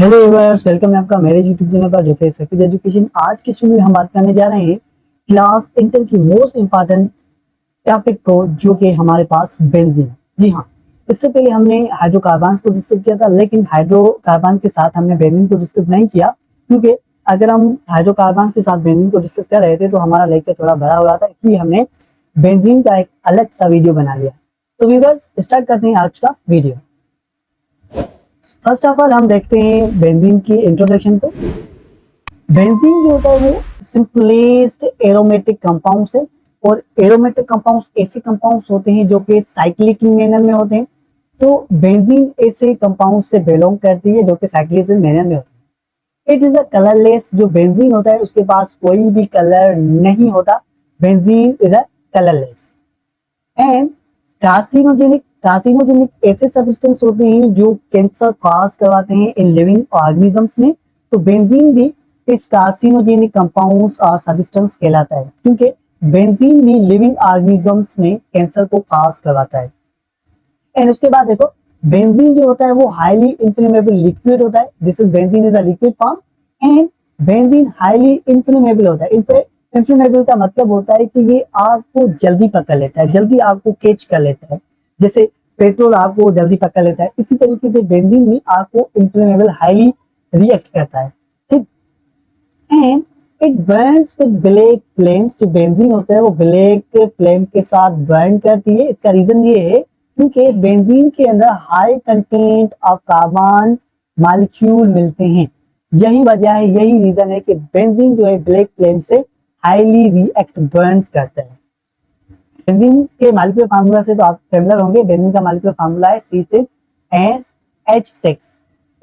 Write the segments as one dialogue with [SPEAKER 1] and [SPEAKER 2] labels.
[SPEAKER 1] Hello viewers, welcome है आपका मेरे यूट्यूब चैनल पर जो कि सफीद एजुकेशन। आज की वीडियो में हम बात करने जा रहे हैं क्लास इंटर की मोस्ट इंपॉर्टेंट टॉपिक को, जो कि हमारे पास बेंजीन। जी हाँ, इससे पहले हमने हाइड्रोकार्बन को डिस्कस किया था, लेकिन हाइड्रोकार्बन के साथ हमने बेंजीन को डिस्कस नहीं किया, क्योंकि अगर हम हाइड्रोकार्बन के साथ बेंजीन को डिस्कस कर रहे थे तो हमारा लेक्चर थोड़ा बड़ा हो रहा था, इसलिए हमने बेंजीन का एक अलग सा वीडियो बना लिया। तो व्यूअर्स, स्टार्ट करते हैं आज का वीडियो। फर्स्ट ऑफ ऑल हम देखते हैं बेंजीन की इंट्रोडक्शन को। बेंजीन जो होता है वो सिंपलेस्ट एरोमेटिक कंपाउंड्स है, और एरोमेटिक कंपाउंड्स ऐसे कंपाउंड्स होते हैं जो कि साइक्लिक मैनर में होते हैं। तो बेंजीन ऐसे कंपाउंड से बिलोंग करती है जो कि साइक्लिक मैनर में होते हैं। It is a colourless. जो बेंजीन होता है उसके पास कोई भी कलर नहीं होता। Benzene is a colourless and carcinogenic ऐसे सब्सटेंस होते हैं जो कैंसर कॉज करवाते हैं इन लिविंग ऑर्गेनिजम्स में। तो बेंजीन भी इस कार्सिनोजेनिक कंपाउंड्स और सब्सटेंस कहलाता है, क्योंकि बेंजीन भी लिविंग ऑर्गेनिजम्स में कैंसर को कॉज करवाता है। एंड उसके बाद देखो, बेंजीन जो होता है वो हाईली इन्फ्लेमेबल लिक्विड होता है। This is benzene is a liquid form and benzene highly inflammable होता है। इन्फ्लेमेबल का मतलब होता है कि ये आग को जल्दी पकड़ लेता है, जल्दी आग को कैच कर लेता है। जैसे पेट्रोल आग को जल्दी पकड़ लेता है, इसी तरीके से बेंजीन भी आग को इन्फ्लेमेबल हाईली रिएक्ट करता है। ठीक। And it Burns with black flames. जो बेंजीन होता है वो ब्लैक फ्लेम के साथ बर्न करती है। इसका रीजन ये है क्योंकि बेंजीन के अंदर high content of carbon molecule मिलते हैं। यही वजह है, यही रीजन है कि बेंजीन जो है ब्लैक फ्लेम से हाईली रिएक्ट बर्न्स करता है। बेंजीन के मॉलिक्यूलर फार्मूला से तो आप फेमिलियर होंगे। बेंजीन का मॉलिक्यूलर फार्मूला है C6H6।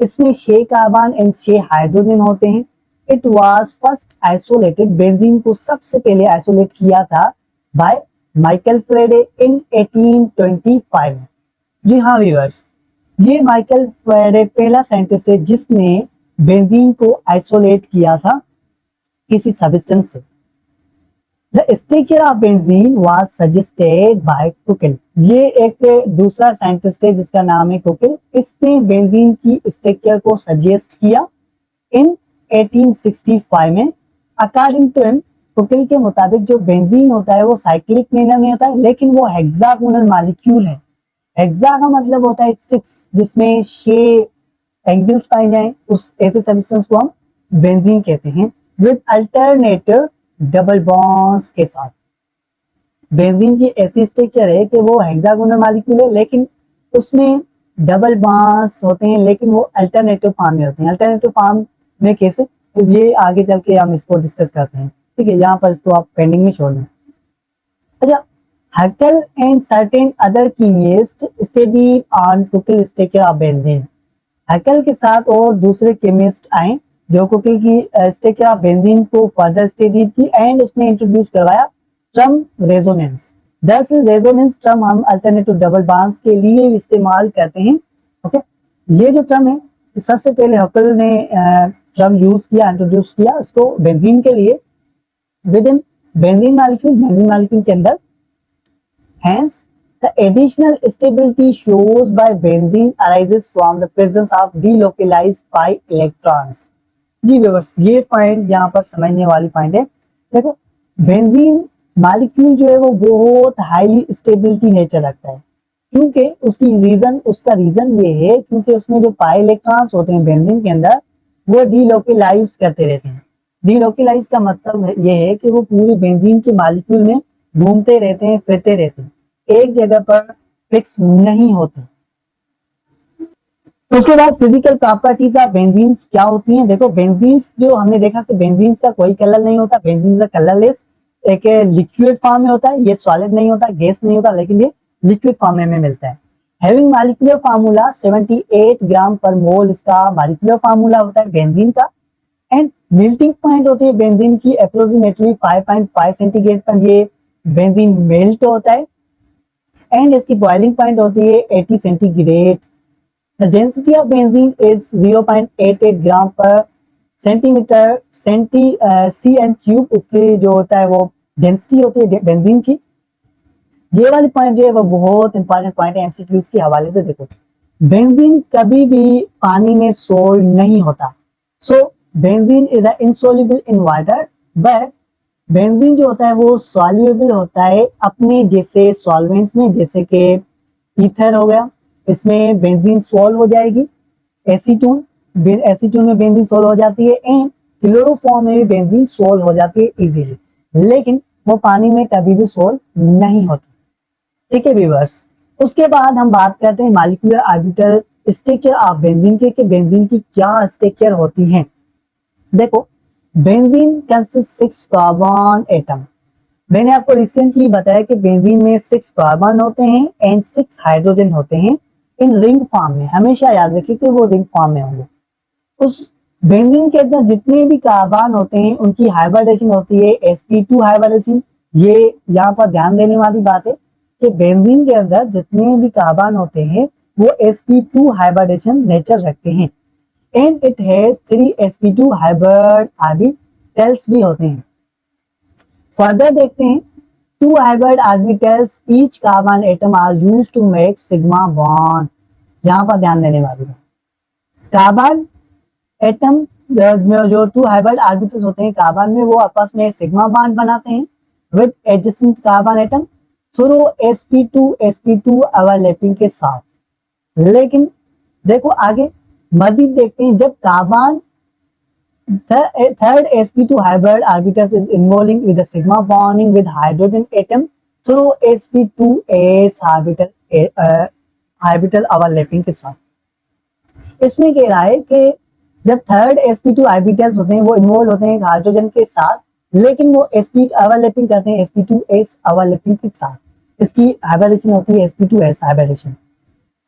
[SPEAKER 1] इसमें 6 कार्बन एंड 6 हाइड्रोजन होते हैं। It was first isolated. Benzene को सबसे पहले आइसोलेट किया था बाय माइकल फ्रेडे इन 1825 में। जी हाँ व्यूअर्स, ये माइकल फ्रेडे पहला साइंटिस्ट है जिसने बेंजीन को आइसोलेट किया था किसी सब्सटेंस से। The structure of benzene was suggested by Kukil. ये एक दूसरा साइंटिस्ट है जिसका नाम है कुकिल। इसने बेंजीन की स्ट्रक्चर को सजेस्ट किया इन 1865 में। अकॉर्डिंग टू हिम, कुकिल के मुताबिक जो बेंजीन होता है वो साइक्लिक मैनर में होता है, लेकिन वो हेक्सागोनल मॉलिक्यूल है। हेक्सा का मतलब होता है 6, जिसमें 6 एंगल्स पाए जाए, उस ऐसे सब्सटेंस को हम बेंजीन कहते हैं। विद अल्टरनेटिव डबल बॉन्ड्स के साथ। बेंजीन की ऐसी स्ट्रक्चर है कि वो हेक्सागोनल मॉलिक्यूल है, लेकिन उसमें डबल बॉन्ड्स होते हैं, लेकिन वो अल्टरनेटिव फॉर्म में होते हैं। अल्टरनेटिव फॉर्म में कैसे, तो ये आगे चल के हम इसको डिस्कस करते हैं। ठीक है, यहाँ पर इसको आप पेंडिंग में छोड़ दें। अच्छा, Huckel and certain other chemist studied on Kekule structure of benzene. Huckel के साथ और दूसरे केमिस्ट आए जो कुकिल की स्ट्रक्चर ऑफ बेंजीन को फर्दर स्टडी की, एंड उसने इंट्रोड्यूस करवाया टर्म रेजोनेंस। दरअसल रेजोनेंस टर्म हम अल्टरनेटिव डबल बॉन्ड्स के लिए इस्तेमाल करते हैं। ओके, ये जो टर्म है सबसे पहले हैकेल ने टर्म यूज किया, इंट्रोड्यूस किया उसको बेंजीन के लिए। विद इन बेंजीन मॉलिक्यूल के अंदर। Hence, the additional stability shows by benzene arises from the presence of delocalized pi electrons. जी व्यवस्थ, ये पॉइंट यहाँ पर समझने वाली पॉइंट है। देखो, बेंजीन मॉलिक्यूल जो है वो बहुत हाईली स्टेबिलिटी नेचर रखता है, क्योंकि उसका रीजन ये है क्योंकि उसमें जो पाई इलेक्ट्रॉन्स होते हैं बेंजीन के अंदर वो डीलोकलाइज करते रहते हैं। डीलोकलाइज का मतलब ये है कि वो पूरी बेंजीन के मॉलिक्यूल में घूमते रहते हैं, फिरते रहते हैं, एक जगह पर फिक्स नहीं होते। उसके बाद फिजिकल प्रॉपर्टीज ऑफ बेंजीन क्या होती हैं। देखो, बेंजीन जो हमने देखा कि बेंजीन का कोई कलर नहीं होता। बेंजीन का कलरलेस एक लिक्विड फॉर्म में होता है। ये सॉलिड नहीं होता, गैस नहीं होता, लेकिन ये लिक्विड फॉर्म में मिलता है। हैविंग मॉलिक्यूलर फार्मूला 78 ग्राम पर मोल, इसका मॉलिक्यूलर फार्मूला होता है बेंजीन का। एंड मेल्टिंग पॉइंट होती है बेंजीन की अप्रोक्सीमेटली 5.5 सेंटीग्रेड पर ये बेंजीन मेल्ट होता है। एंड इसकी बॉइलिंग पॉइंट होती है 80 centigrade. The density of benzene is 0.88 ग्राम पर सेंटीमीटर CN क्यूब। इसकी जो होता है वो डेंसिटी होती है बेंजीन की। ये वाली पॉइंट जो है वो बहुत इंपॉर्टेंट पॉइंट है एमसीक्यूज के हवाले से। देखो, बेंजीन कभी भी पानी में सोल्ड नहीं होता। सो benzene is insoluble in water, but benzene जो होता है वो सॉल्युबल होता है अपने जैसे सॉल्वेंट्स में, जैसे कि ईथर हो गया, इसमें बेंजीन सॉल्व हो जाएगी। एसीटोन, एसीटोन में बेंजीन सॉल्व हो जाती है, एंड क्लोरोफॉर्म में भी बेंजीन सॉल्व हो जाती है इजीली, लेकिन वो पानी में कभी भी सॉल्व नहीं होती। ठीक है व्यूअर्स, उसके बाद हम बात करते हैं molecular orbital structure of benzene के, कि बेंजीन की क्या स्ट्रक्चर होती है। देखो, बेंजीन कंसिस्ट 6 कार्बन एटम। मैंने आपको रिसेंटली बताया कि बेंजीन में 6 कार्बन होते हैं एंड 6 हाइड्रोजन होते हैं इन रिंग फॉर्म में। हमेशा याद रखिए कि वो रिंग फॉर्म में होंगे। उस बेंजीन के अंदर जितने भी कार्बन होते हैं उनकी हाइब्रिडेशन होती है sp2 हाइब्रिडेशन। ये यहाँ पर ध्यान देने वाली बात है कि बेंजीन के अंदर जितने भी कार्बन होते हैं वो sp2 हाइब्रिडेशन नेचर रखते हैं, and it has 3 sp2 hybrid orbitals भी होते हैं। फर्दर देखते हैं, 2 hybrid orbitals each carbon atom are used to make sigma bond. यहाँ पर ध्यान देने वाली बात, कार्बन एटम जो 2 हाइब्रिड ऑर्बिटल्स होते हैं कार्बन में, वो आपस में सिग्मा बॉन्ड बनाते हैं with adjacent carbon atom through sp2 overlapping के साथ। लेकिन देखो आगे मजीद देखते हैं, जब carbon third sp2 hybrid orbitals is involving with the sigma bonding with hydrogen atom through sp2s orbital overlapping के साथ। इसमें कह रहा है कि जब थर्ड sp2 ऑर्बिटल्स होते हैं वो इन्वॉल्व होते हैं हाइड्रोजन के साथ, लेकिन वो sp ओवरलैपिंग करते हैं sp2s ओवरलैपिंग के साथ। इसकी हाइब्रिडेशन होती है sp2s hybridisation.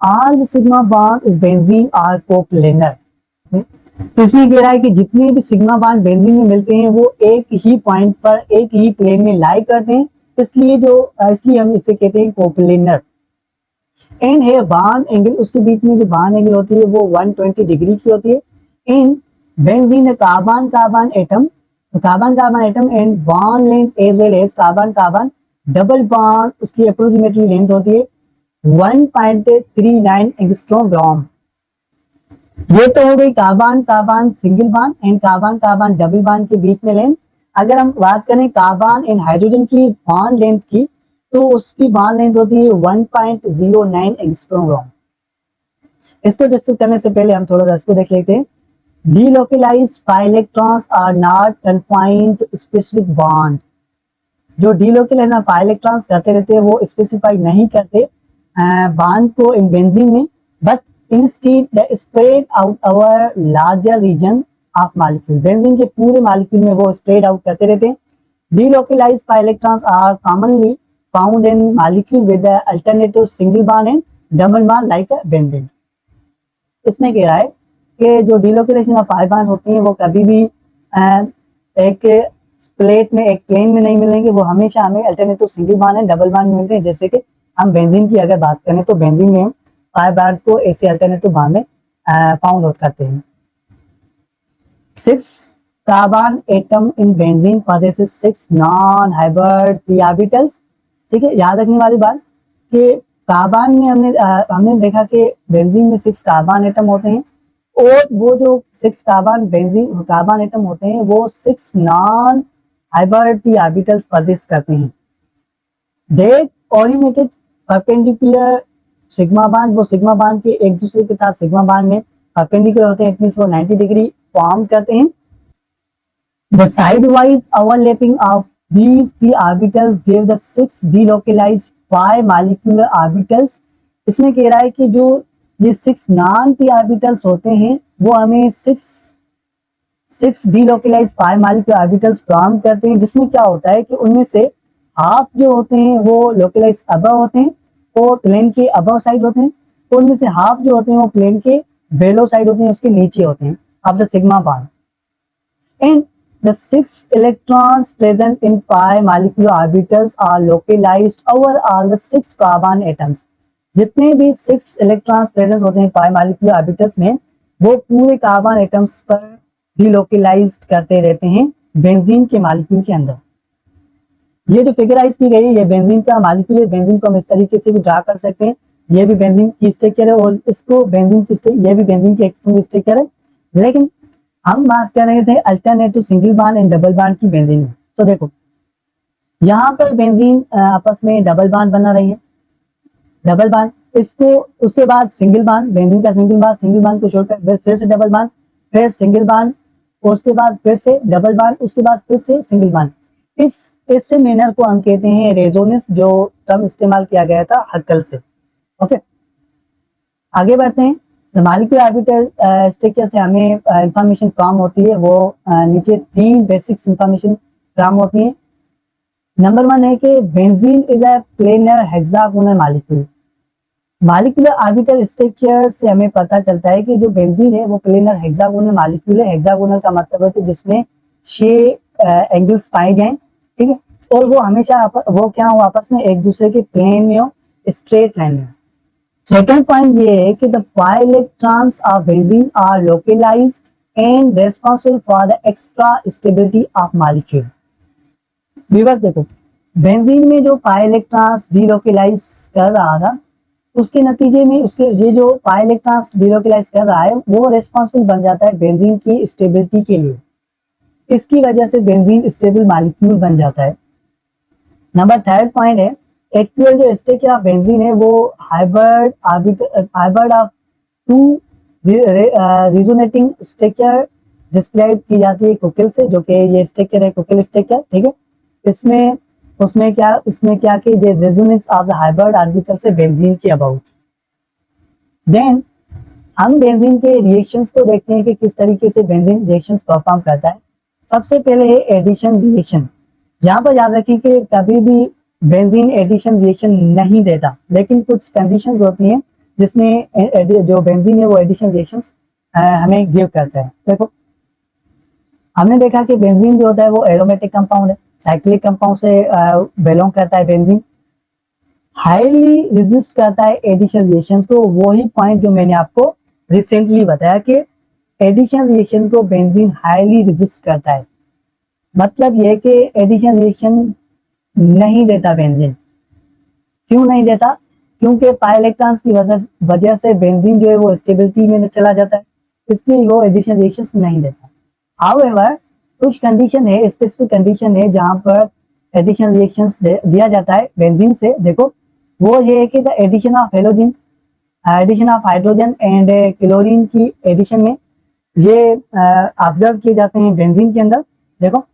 [SPEAKER 1] All the sigma bond is benzene are coplanar. इसमें कह रहा है कि जितने भी सिग्मा बॉन्ड बेंजीन में मिलते हैं वो एक ही पॉइंट पर एक ही प्लेन में लाई करते हैं, इसलिए हम इसे कहते हैं कोप्लेनर। एंड है बॉन्ड एंगल, उसके बीच में जो बॉन्ड एंगल होती है वो 120 डिग्री की होती है। In benzene carbon carbon atom and bond length as well as carbon carbon double bond, उसकी अप्रोक्सीमेटली लेंथ होती है 1.39 एंगस्ट्रोम। ये तो हो गई carbon carbon single bond and carbon carbon double bond के बीच में लेंथ। अगर हम बात करें कार्बन एंड हाइड्रोजन की बॉन्ड लेंथ की, तो उसकी बॉन्ड लेंथ होती है 1.09 एंगस्ट्रोम। इसको डिस्कस करने से पहले हम थोड़ा सा इसको देख लेते हैं। Delocalised pi electrons are not confined to specific bond. जो डीलोकलाइज पाई इलेक्ट्रॉन्स करते रहते हैं वो स्पेसिफाई नहीं करते बॉन्ड को इन बेंजीन में, but instead they spread out over larger region of molecule। बेंजीन के पूरे मॉलिक्यूल में वो स्प्रेड आउट करते रहते हैं। delocalized pi electrons are commonly found in molecule with the alternative single bond and double bond like a benzene। इसमें कह रहा है कि जो डिलोकलाइजेशन ऑफ पाई बॉन्ड होती है वो कभी भी एक प्लेट में, एक प्लेन में नहीं मिलेंगे, वो हमेशा हमें alternative single bond and double bond मिलते हैं। जैसे कि हम बेंजीन की अगर बात करें तो बेंजीन में पाई बॉन्ड को ऐसे अल्टरनेटिव बॉन्ड में फाउंड होता करते हैं। 6 carbon atom in benzene possesses 6 non hybrid p orbitals. ठीक है, याद रखने वाली बात कि कार्बन में हमने देखा कि बेंजीन में 6 कार्बन एटम होते हैं, और वो जो 6 कार्बन एटम होते हैं वो 6 non hybrid p orbitals possess करते हैं। They originated perpendicular sigma bond, वो सिग्मा बॉन्ड के एक दूसरे के साथ सिग्मा बॉन्ड में परपेंडिकुलर होते हैं, इट मींस वो 90 डिग्री फॉर्म करते हैं। The sidewise overlapping of these p orbitals give the 6 delocalized pi molecular orbitals। इसमें कह रहा है कि जो ये 6 नॉन p ऑर्बिटल्स होते हैं वो हमें 6 delocalized pi molecular orbitals form करते हैं, जिसमें क्या होता है कि उनमें से हाफ जो होते हैं वो लोकलाइज अबव होते हैं, वो प्लेन के अबव साइड होते हैं, तो उनमें से हाफ जो होते हैं वो प्लेन के बेलो साइड होते हैं, उसके नीचे होते हैं of the sigma bond. And the 6 electrons present in pi molecular orbitals are localized over all the 6 carbon atoms. जितने भी 6 इलेक्ट्रॉन्स प्रेजेंट होते हैं pi molecular orbitals में, वो पूरे कार्बन एटम्स पर डिलोकलाइज्ड करते रहते हैं बेंजीन के मॉलिक्यूल के अंदर। ये जो फिगराइज की गई है ये बेंजीन का मॉलिक्यूल है। बेंजीन को हम इस तरीके से भी ड्रा कर सकते हैं, ये भी बेंजीन की स्ट्रक्चर है और इसको बेंजीन की ये भी बेंजीन की एक स्ट्रक्चर है। लेकिन हम बात कर रहे थे alternative single bond and double bond की बेंजीन में। तो देखो यहाँ पर बेंजीन आपस में डबल बॉन्ड बना रही है, डबल बॉन्ड, इसको उसके बाद सिंगल बॉन्ड, बेंजीन का सिंगल बॉन्ड को छोड़कर फिर से डबल बॉन्ड, फिर सिंगल बॉन्ड, और उसके बाद फिर से डबल बॉन्ड, उसके बाद फिर से सिंगल बॉन्ड। इस मैनर को हम कहते हैं रेजोनेंस, जो टर्म इस्तेमाल किया गया था हक्कल से। ओके, आगे बढ़ते हैं। मॉलिक्यूलर ऑर्बिटल स्ट्रक्चर से हमें इंफॉर्मेशन फॉर्म होती है, वो नीचे 3 बेसिक्स इंफॉर्मेशन फॉर्म होती है। नंबर 1 है कि benzene is a planar hexagonal molecule. Molecular orbital structure से हमें पता चलता है कि जो बेंजीन है वो प्लेनर हेक्सागोनल मॉलिक्यूल है। हेक्सागोनल का मतलब है कि जिसमें 6 एंगल्स पाए जाएं, ठीक है, और वो हमेशा वो क्या हो, आपस में एक दूसरे के प्लेन में हो, स्ट्रेट लाइन में। सेकंड पॉइंट ये है कि the pi electrons of benzene are localized and responsible for the extra stability of molecule। Viewers देखो, बेंजीन में जो पाई इलेक्ट्रॉन्स डीलोकलाइज कर रहा था, उसके नतीजे में उसके ये जो पाई इलेक्ट्रॉन्स डीलोकलाइज कर रहा है वो रेस्पॉन्सिबल बन जाता है बेंजीन की स्टेबिलिटी के लिए। इसकी वजह से बेंजीन स्टेबल मॉलिक्यूल बन जाता है। नंबर 3 पॉइंट है, एक्चुअल जो स्ट्रक्चर ऑफ बेंजीन है वो hybrid of 2 resonating structure describe की जाती है कुकिल से, जो कि ये स्ट्रक्चर है कुकिल स्ट्रक्चर, ठीक है। इसमें उसमें क्या कि ये resonance of the hybrid orbital से बेंजीन के अबाउट। देन हम बेंजीन के रिएक्शंस को देखते हैं कि किस तरीके से बेंजीन रिएक्शंस परफॉर्म करता है। सबसे पहले है एडिशन रिएक्शन। यहाँ पर याद रखें कि कभी भी बेंजीन एडिशन रिएक्शन नहीं देता, लेकिन कुछ कंडीशंस होती हैं जिसमें जो बेंजीन है वो एडिशन रिएक्शंस हमें गिव करता है। देखो, हमने देखा कि बेंजीन जो होता है वो एरोमेटिक कंपाउंड है, साइक्लिक कंपाउंड से बिलोंग करता है। बेंजीन हाईली रेजिस्ट करता है एडिशन रिएक्शन को। वही पॉइंट जो मैंने आपको रिसेंटली बताया कि एडिशन रिएक्शन को बेंजीन हाईली रेजिस्ट करता है। मतलब यह कि एडिशन रिएक्शन नहीं देता बेंजीन। क्यों नहीं देता? क्योंकि पाई इलेक्ट्रॉन्स की वजह से बेंजीन जो है वो स्टेबिलिटी में चला जाता है, इसलिए वो एडिशन रिएक्शंस नहीं देता। हाउएवर कुछ कंडीशन है, स्पेसिफिक कंडीशन है जहां पर एडिशन रिएक्शंस दिया जाता है बेंजीन से। देखो, वो ये है कि the addition of halogen, addition of hydrogen and chlorine की एडिशन में ये ऑब्जर्व किए जाते हैं बेंजीन के अंदर। देखो,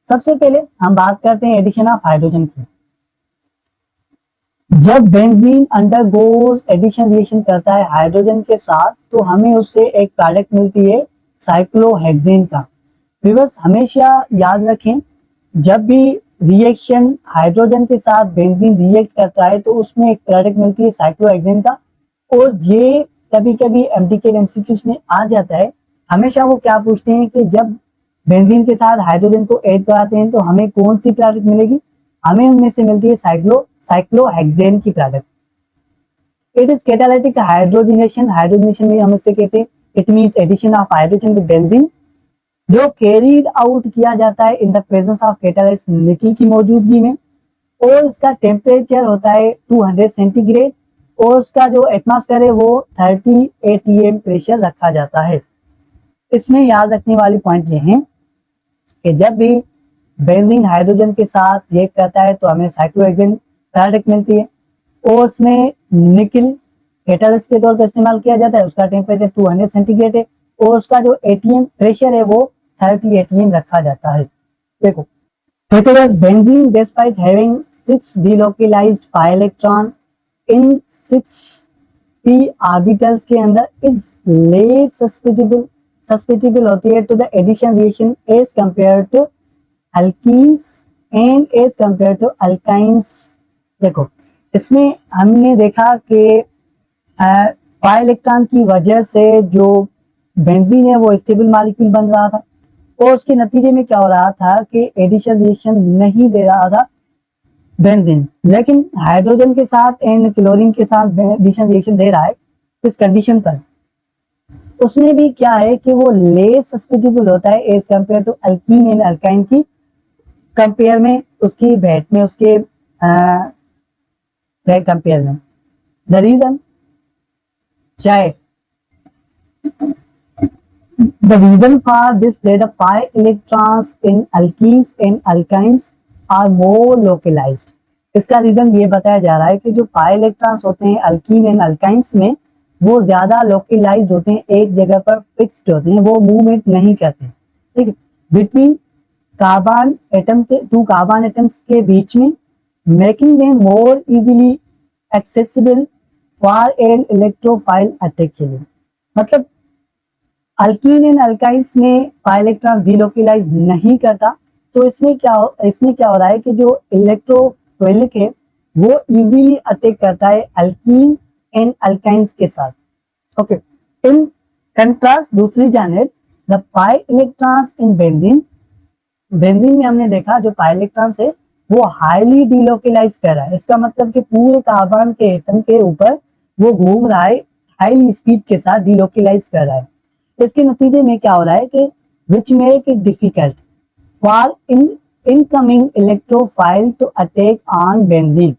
[SPEAKER 1] सबसे पहले हम बात करते हैं एडिशन ऑफ हाइड्रोजन की। जब बेंजीन अंडरगोज एडिशन रिएक्शन करता है हाइड्रोजन के साथ, तो हमें उससे एक प्रोडक्ट मिलती है साइक्लोहेक्सेन का। व्यूअर्स हमेशा याद रखें, जब भी रिएक्शन हाइड्रोजन के साथ बेंजीन रिएक्ट करता है तो उसमें एक प्रोडक्ट मिलती है साइक्लोहेक्सेन का, और ये कभी कभी एमटीके एमसीक्यूज में आ जाता है। हमेशा वो क्या पूछते हैं कि जब बेंजीन के साथ हाइड्रोजन को ऐड कराते हैं तो हमें कौन सी प्रोडक्ट मिलेगी? हमें उनमें से मिलती है साइक्लोहेक्सेन की product. It is catalytic hydrogenation. Hydrogenation में हम इसे कहते हैं, it means addition of hydrogen with benzene, जो कैरीड आउट किया जाता है in the presence of catalyst nickel की मौजूदगी में, और इसका टेम्परेचर होता है 200 सेंटीग्रेड, और उसका जो एटमॉस्फेयर है वो 30 atm प्रेशर रखा जाता है। इसमें याद रखने वाली पॉइंट ये है कि जब भी बेंजीन हाइड्रोजन के साथ रिएक्ट करता है तो हमें साइक्लोहेक्सेन प्रोडक्ट मिलती है, और उसमें निकल कैटालिस्ट के तौर पर इस्तेमाल किया जाता है। उसका टेम्परेचर 200 सेंटीग्रेड है, और उसका जो एटीएम प्रेशर है वो 30 atm रखा जाता है। देखो, benzene despite having 6 delocalized pi electron in 6p orbitals के अंदर इज लेस सस्पेक्टेबल होती है to the addition reaction as compare to alkenes and as compare to alkynes. देखो, इसमें हमने देखा कि पाई इलेक्ट्रॉन की वजह से जो बेंजीन है वो स्टेबल मॉलिक्यूल बन रहा था, और उसके नतीजे में क्या हो रहा था कि एडिशन रिएक्शन नहीं दे रहा था बेंजीन, लेकिन हाइड्रोजन के साथ एंड क्लोरीन के साथ एडिशन रिएक्शन दे रहा है कुछ कंडीशन पर। उसमें भी क्या है कि वो लेस सस्पेक्टेबल होता है as compare to alkene and alkyne की कंपेयर में, उसकी भेंट में, उसके कंपेयर में। द रीजन चाहे the reason for this that the pi electrons in alkenes and alkynes are more localized. इसका रीजन ये बताया जा रहा है कि जो पाई इलेक्ट्रॉन्स होते हैं अल्कीन एंड अल्काइंस में वो ज्यादा लोकलाइज्ड होते हैं, एक जगह पर फिक्स्ड होते हैं, वो मूवमेंट नहीं करते, ठीक है, बिटवीन कार्बन एटम के टू कार्बन एटम्स के बीच में, making them more easily accessible for an electrophile attack के लिए। मतलब अल्कीन एंड अल्काइंस में पाई इलेक्ट्रॉन्स डिलोकलाइज नहीं करता, तो इसमें क्या हो रहा है कि जो इलेक्ट्रोफिलिक है वो इजीली अटैक करता है अल्कीन एंड अल्काइंस के साथ। ओके, इन कंट्रास्ट दूसरी जानिब the pi electrons in benzene में हमने देखा जो पाई इलेक्ट्रॉन्स है वो हाईली डिलोकलाइज कर रहा है, इसका मतलब कि पूरे कार्बन के एटम के ऊपर वो घूम रहा है, हाई स्पीड के साथ डिलोकलाइज कर रहा है। इसके नतीजे में क्या हो रहा है कि which make it difficult for incoming electrophile to attack on benzene.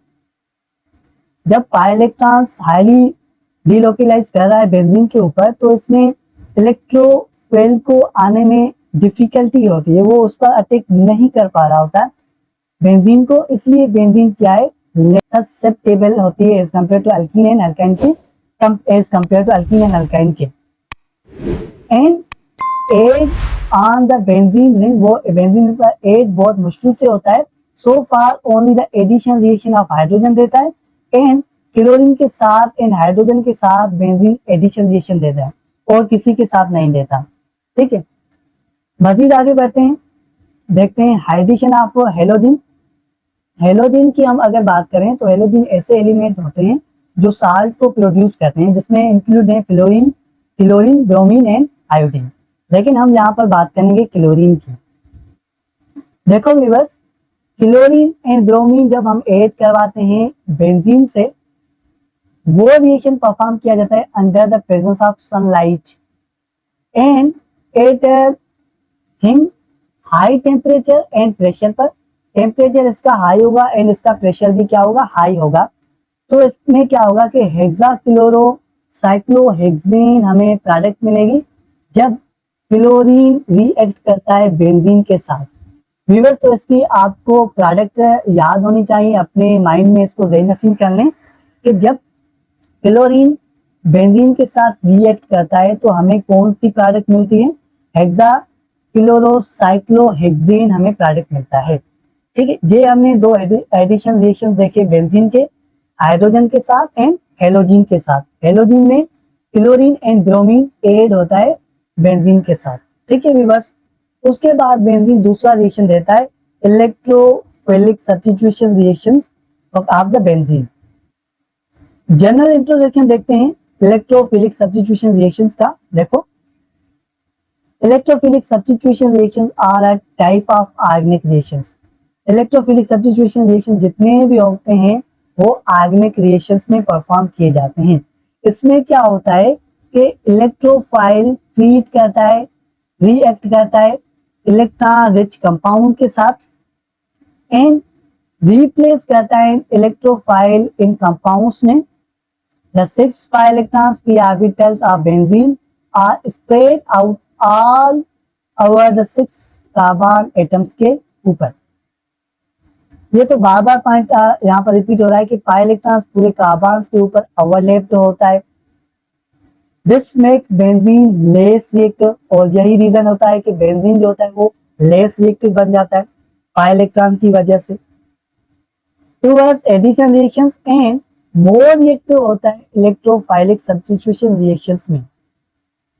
[SPEAKER 1] जब पाई इलेक्ट्रॉन्स हाईली डिलोकलाइज कर रहा है बेंजीन के ऊपर, तो इसमें इलेक्ट्रोफाइल को आने में डिफिकल्टी होती है, वो उस पर अटैक नहीं कर पा रहा होता बेंजीन को, इसलिए बेंजीन क्या है ससेप्टेबल होती है as compare to alkene and alkyne के, as compare to alkene and alkyne के। And as on the benzene ring, वो बेंजीन पर एज बहुत मुश्किल से होता है, so far only the addition reaction of hydrogen देता है, एंड क्लोरीन के साथ एंड हाइड्रोजन के साथ बेंजीन एडिशन रिएक्शन देता है और किसी के साथ नहीं देता, ठीक है। मजीद आगे बढ़ते हैं, देखते हैं हाइड्रेशन ऑफ हेलोजन। हेलोजन की हम अगर बात करें तो हेलोजन ऐसे एलिमेंट होते हैं जो साल्ट को प्रोड्यूस करते हैं, जिसमें इंक्लूड है क्लोरीन, ब्रोमीन एंड आयोडीन, लेकिन हम यहाँ पर बात करेंगे क्लोरीन की। देखो व्यूअर्स, क्लोरीन एंड ब्रोमीन जब हम ऐड करवाते हैं बेंजीन से, वो रिएक्शन परफॉर्म किया जाता है under the presence of sunlight and at high temperature and pressure पर। टेम्परेचर इसका हाई होगा एंड इसका प्रेशर भी क्या होगा, हाई होगा। तो इसमें क्या होगा कि हेक्साक्लोरो साइक्लोहेक्सेन हमें प्रोडक्ट मिलेगी जब क्लोरीन रिएक्ट करता है बेंजीन के साथ। व्यूअर्स, तो इसकी आपको प्रोडक्ट याद होनी चाहिए, अपने माइंड में इसको ज़हन-नशीन कर लें कि जब क्लोरीन बेंजीन के साथ रिएक्ट करता है तो हमें कौन सी प्रोडक्ट मिलती है, हेक्साक्लोरोसाइक्लोहेक्सेन हमें प्रोडक्ट मिलता है, ठीक है। ये हमने दो एडिशन रिएक्शंस देखे बेंजीन के हाइड्रोजन के साथ एंड हेलोजन के साथ। हेलोजन में क्लोरीन एंड ब्रोमीन ऐड होता है बेंजीन के साथ, ठीक है व्यूअर्स। उसके बाद बेंजीन दूसरा रिएक्शन देता है electrophilic substitution reactions of the benzene. General introduction देखते हैं इलेक्ट्रोफिलिक सब्स्टिट्यूशन रिएक्शंस का। देखो, electrophilic substitution reactions are a type of organic reactions. Electrophilic substitution reaction जितने भी होते हैं वो ऑर्गेनिक रिएक्शंस में परफॉर्म किए जाते हैं। इसमें क्या होता है कि इलेक्ट्रोफाइल ट्रीट करता है, रिएक्ट करता है इलेक्ट्रॉन रिच कंपाउंड के साथ एंड रिप्लेस करता है इलेक्ट्रोफाइल इन कंपाउंड्स में। The 6 pi electrons p orbitals of benzene are spread out all over the 6 carbon atoms के ऊपर। ये तो बार बार पॉइंट यहाँ पर रिपीट हो रहा है कि पाई इलेक्ट्रॉन्स पूरे कार्बन के ऊपर ओवरलैप्ड होता है। This make benzene less reactive, और यही रीजन होता है कि बेंजीन जो होता है वो लेस रिएक्टिव बन जाता है पाई इलेक्ट्रॉन की वजह से। Towards addition reactions and more reactive होता है इलेक्ट्रोफाइलिक सब्स्टिट्यूशन रिएक्शंस में।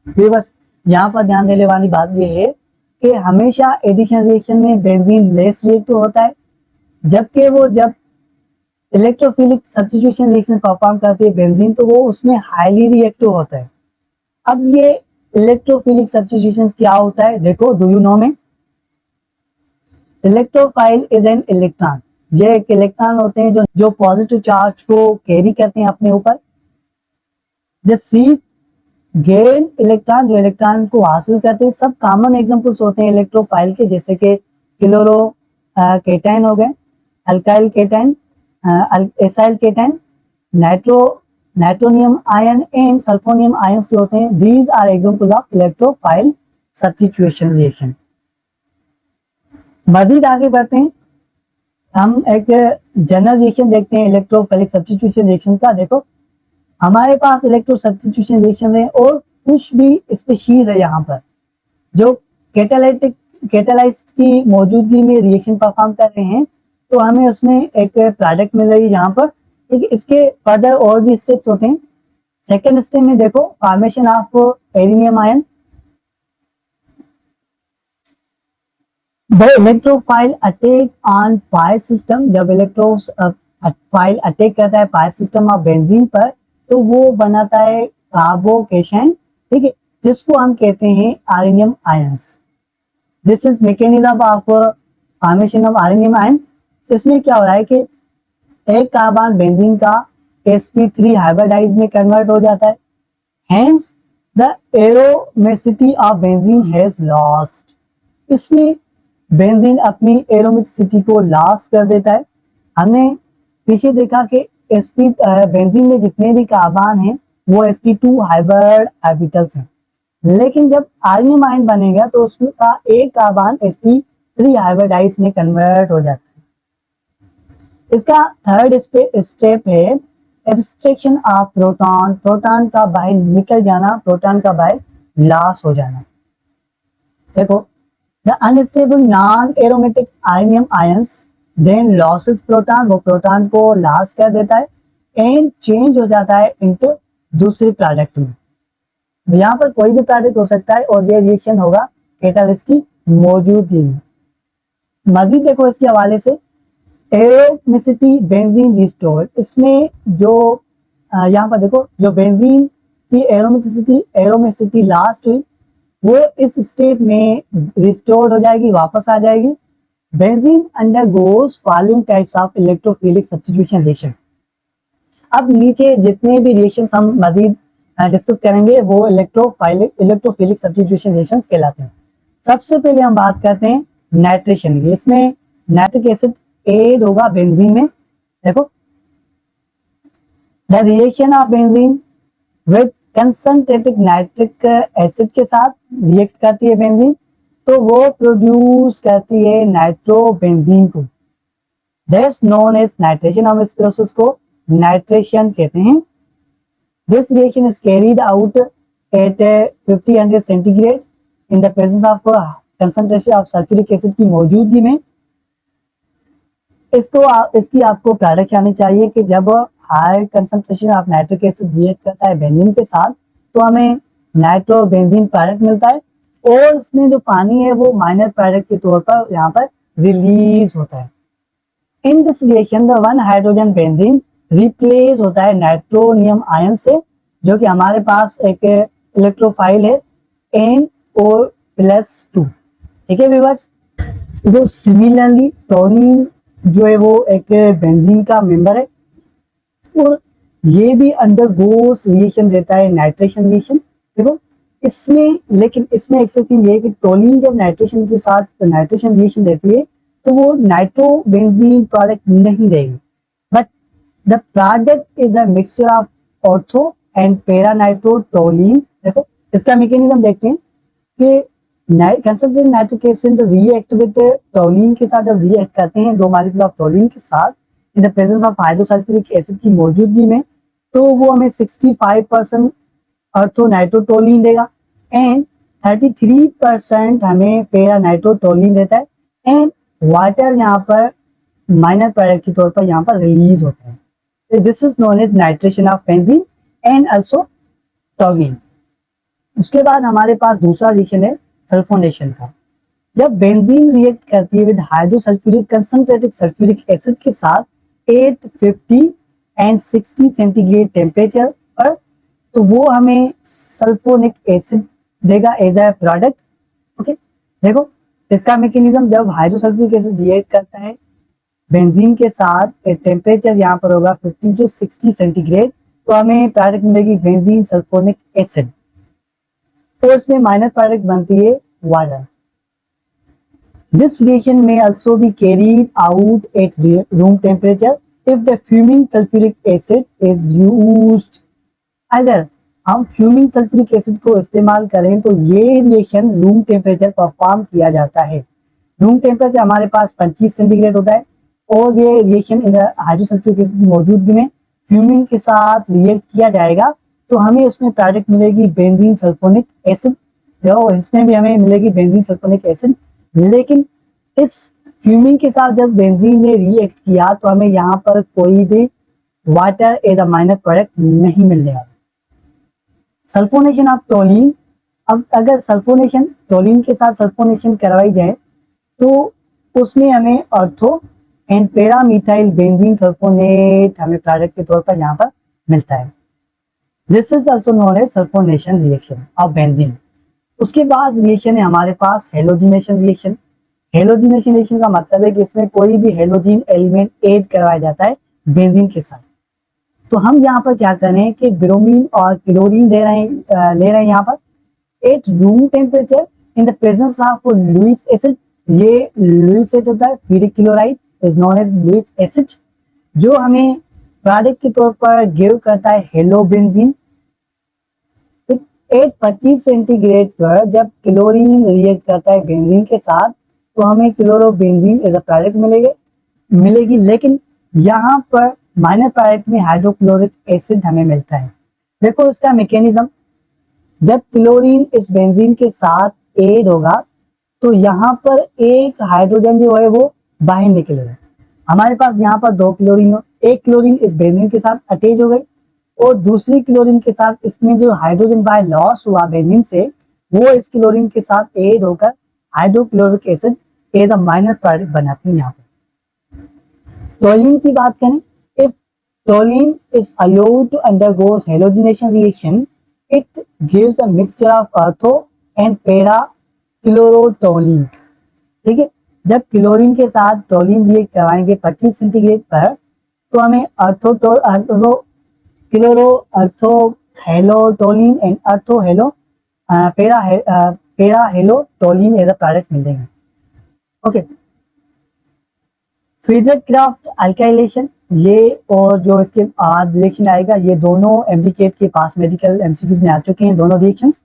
[SPEAKER 1] बस यहाँ पर ध्यान देने वाली बात ये है कि हमेशा एडिशन रिएक्शन में बेंजीन लेस रिएक्टिव होता है, जबकि वो जब इलेक्ट्रोफिलिक सब्स्टिट्यूशन रिएक्शन परफॉर्म करती है बेंजीन तो वो उसमें हाईली रिएक्टिव होता है। अब ये इलेक्ट्रोफिलिक सब्स्टिट्यूशन क्या होता है, देखो, डू यू नो में इलेक्ट्रोफाइल इज एन इलेक्ट्रॉन। ये एक इलेक्ट्रॉन होते हैं जो पॉजिटिव चार्ज को कैरी करते हैं अपने ऊपर। गेन इलेक्ट्रॉन, जो इलेक्ट्रॉन को हासिल करते हैं, सब कॉमन एग्जांपल्स होते हैं इलेक्ट्रोफाइल के, जैसे कि क्लोरो केटाइन हो गए, alkyl cation, acyl cation, nitro nitronium ion and sulphonium ions जो होते हैं, these are example of electrophile substitution reaction. मजीद आगे बढ़ते हैं, हम एक जनरल रिएक्शन देखते हैं इलेक्ट्रोफाइलिक सब्स्टिट्यूशन रिएक्शन का। देखो हमारे पास इलेक्ट्रो सब्स्टिट्यूशन रिएक्शन है और कुछ भी स्पीशीज है यहाँ पर जो कैटालाइस्ट की मौजूदगी में रिएक्शन परफॉर्म कर रहे हैं, तो हमें उसमें एक प्रोडक्ट मिल रही है यहाँ पर। ठीक, इसके फर्दर और भी स्टेप्स होते हैं। सेकेंड स्टेप में देखो formation of aluminium ion. Electrophile attack on pi system, जब इलेक्ट्रोफाइल अटैक करता है पाई सिस्टम ऑफ बेंजीन पर, तो वो बनाता है कार्बोकेशन, ठीक है, जिसको हम कहते हैं arenium ions. This is mechanism of formation of arenium ion. इसमें क्या हो रहा है कि एक कार्बन बेंजीन का sp3 हाइब्रिडाइज में कन्वर्ट हो जाता है, hence the aromaticity of benzene has lost. इसमें बेंजीन अपनी एरोमेसिटी को लॉस कर देता है। हमने पीछे देखा कि बेंजीन में जितने भी कार्बन हैं वो sp2 हाइब्रिड ऑर्बिटल्स हैं, लेकिन जब आर्सेनियम आयन बनेगा तो उसमें का एक कार्बन sp3 हाइब्रिडाइज में कन्वर्ट हो जाता है। इसका थर्ड स्टेप है एब्स्ट्रैक्शन ऑफ प्रोटॉन, प्रोटॉन का बाहर निकल जाना, प्रोटॉन का बाहर लॉस हो जाना। देखो the unstable non aromatic arenium ions then loses proton, वो प्रोटॉन को लॉस कर देता है एंड चेंज हो जाता है इनटू दूसरे प्रोडक्ट में। यहाँ पर कोई भी प्रोडक्ट हो सकता है और ये रिएक्शन होगा कैटालिस्ट की मौजूदगी में। मजीद देखो इसके हवाले से एरोमेसिटी बेंजीन रिस्टोर, इसमें जो यहाँ पर देखो जो बेंजीन की एरोमेसिटी लास्ट हुई वो इस स्टेप में रिस्टोर हो जाएगी, वापस आ जाएगी। Benzene undergoes following types of electrophilic substitution reaction. अब नीचे जितने भी रिएक्शंस हम मजीद डिस्कस करेंगे वो इलेक्ट्रोफिलिक सब्स्टिट्यूशन रिएक्शंस कहलाते हैं। सबसे पहले हम बात करते हैं नाइट्रेशन की। इसमें नाइट्रिक एसिड एड होगा बेंजीन में। देखो the reaction of benzene with concentrated nitric acid के साथ रिएक्ट करती है बेंजीन, तो वो प्रोड्यूस करती है नाइट्रोबेंजीन को, दैट्स नोन एज नाइट्रेशन। हम इस प्रोसेस को नाइट्रेशन कहते हैं। This reaction is carried out at 5000 centigrade in the presence of concentration of sulphuric acid की मौजूदगी में। इसकी आपको प्रोडक्ट आनी चाहिए कि जब high concentration of nitric acid react करता है बेंजीन के साथ तो हमें नाइट्रोबेंजीन प्रोडक्ट मिलता है और इसमें जो पानी है वो माइनर प्रोडक्ट के तौर पर यहाँ पर रिलीज होता है। In this reaction the one hydrogen benzene replace होता है नाइट्रोनियम आयन से, जो कि हमारे पास एक इलेक्ट्रोफाइल है NO+2। ठीक है व्यूअर्स, वो सिमिलरली टोनिन जो है वो एक बेंजीन का मेंबर है और ये भी अंडरगोस रिएक्शन देता है नाइट्रेशन रिएक्शन। देखो इसमें, लेकिन इसमें एक्सेप्शन ये है कि टोलिन जब नाइट्रेशन के साथ नाइट्रेशन रिएक्शन देती है तो वो नाइट्रोबेंजीन प्रोडक्ट नहीं देगी, but the product is a mixture of ortho and para nitrotoluene. देखो इसका मैकेनिज्म देखते हैं कि concentrated nitric acid react with toluene के साथ जब रिएक्ट करते हैं दो मॉलिक्यूल ऑफ टोलिन के साथ in the presence of hydrosulphuric acid की मौजूदगी में, तो वो हमें 65% ऑर्थो नाइट्रोटोलिन देगा एंड 33% हमें पैरा नाइट्रोटोलिन देता है एंड वाटर यहाँ पर माइनर प्रोडक्ट के तौर पर यहाँ पर रिलीज होता है। This is known as nitration of benzene and also toluene. उसके बाद हमारे पास दूसरा रिएक्शन है सल्फोनेशन का। जब बेंजीन रिएक्ट करती है विद हाइड्रोसल्फ्यूरिक कंसंट्रेटेड सल्फ्यूरिक एसिड के साथ 850 एंड 60 सेंटीग्रेड टेम्परेचर पर, तो वो हमें सल्फोनिक एसिड देगा एज ए प्रोडक्ट। ओके, देखो इसका मैकेनिज्म, जब हाइड्रोसल्फ्यूरिक एसिड रिएक्ट करता है बेंजीन के साथ टेम्परेचर यहाँ पर होगा 50 to 60 सेंटीग्रेड, तो हमें प्रोडक्ट मिलेगी बेंजीन सल्फोनिक एसिड। तो इसमें माइनर प्रोडक्ट बनती है water. This reaction may also be carried out at room temperature if the fuming sulfuric acid is used अगर हम फ्यूमिंग सल्फ्यूरिक एसिड को इस्तेमाल करें तो ये रिएक्शन रूम टेम्परेचर परफॉर्म किया जाता है। रूम टेम्परेचर हमारे पास 25 सेंटीग्रेड होता है और ये रिएक्शन हाइड्रोसल्फ्यूरिक एसिड की मौजूदगी में फ्यूमिंग के साथ रिएक्ट किया जाएगा तो हमें उसमें प्रोडक्ट मिलेगी बेंजीन सल्फोनिक एसिड। इसमें भी हमें मिलेगी बेंजीन सल्फोनिक एसिड, लेकिन इस फ्यूमिंग के साथ जब बेंजीन ने रिएक्ट किया तो हमें यहाँ पर कोई भी water as a minor product नहीं मिलने वाला। सल्फोनेशन ऑफ टोलिन, अब अगर सल्फोनेशन टोलिन के साथ सल्फोनेशन करवाई जाए तो उसमें हमें ortho and para methyl benzene sulphonate हमें प्रोडक्ट के तौर पर यहाँ पर मिलता है। This is also known as sulphonation reaction of benzene. उसके बाद रिएक्शन है हमारे पास हेलोजिनेशन रिएक्शन। हेलोजिनेशन रिएक्शन का मतलब है कि इसमें कोई भी हेलोजिन एलिमेंट ऐड करवाया जाता है बेंजीन के साथ। तो हम यहाँ पर क्या करें कि ब्रोमीन और क्लोरीन ले रहे हैं यहाँ पर at room temperature in the presence of Lewis acid. ये लुइस एसिड होता है, ferric chloride is known as Lewis acid, जो हमें प्रोडक्ट के तौर पर गिव करता है हेलोबेंजीन। 825 सेंटीग्रेड पर जब क्लोरीन रिएक्ट करता है बेंजीन के साथ तो हमें क्लोरोबेंजीन एज अ प्रोडक्ट मिलेगी, लेकिन यहाँ पर माइनर प्रोडक्ट में हाइड्रोक्लोरिक एसिड हमें मिलता है। देखो इसका मैकेनिज्म, जब क्लोरीन इस बेंजीन के साथ ऐड होगा तो यहाँ पर एक हाइड्रोजन जो है वो बाहर निकलेगा। हमारे पास यहाँ पर दो क्लोरीन हो, एक क्लोरीन इस बेंजीन के साथ अटैच हो गई और दूसरी क्लोरीन के साथ इसमें जो हाइड्रोजन बाय लॉस हुआ बेंजीन से वो इस क्लोरीन के साथ ऐड होकर hydrochloric acid as a minor product बनाती है। यहाँ पर टोलिन की बात करें, if toluene is allowed to undergoes halogenation reaction it gives a mixture of ortho and para chlorotoluene. ठीक है, जब क्लोरीन के साथ टोलिन रिएक्ट करवाएंगे 25 सेंटीग्रेड पर तो हमें chloro ortho halotoluene and ortho halo para halotoluene as a product मिल जाएंगे। ओके, फ्रीडर-क्राफ्ट अल्काइलेशन, ये और जो इसके बाद रिएक्शन आएगा ये दोनों एमडीकेट के पास मेडिकल एमसीक्यूज में आ चुके हैं दोनों रिएक्शंस।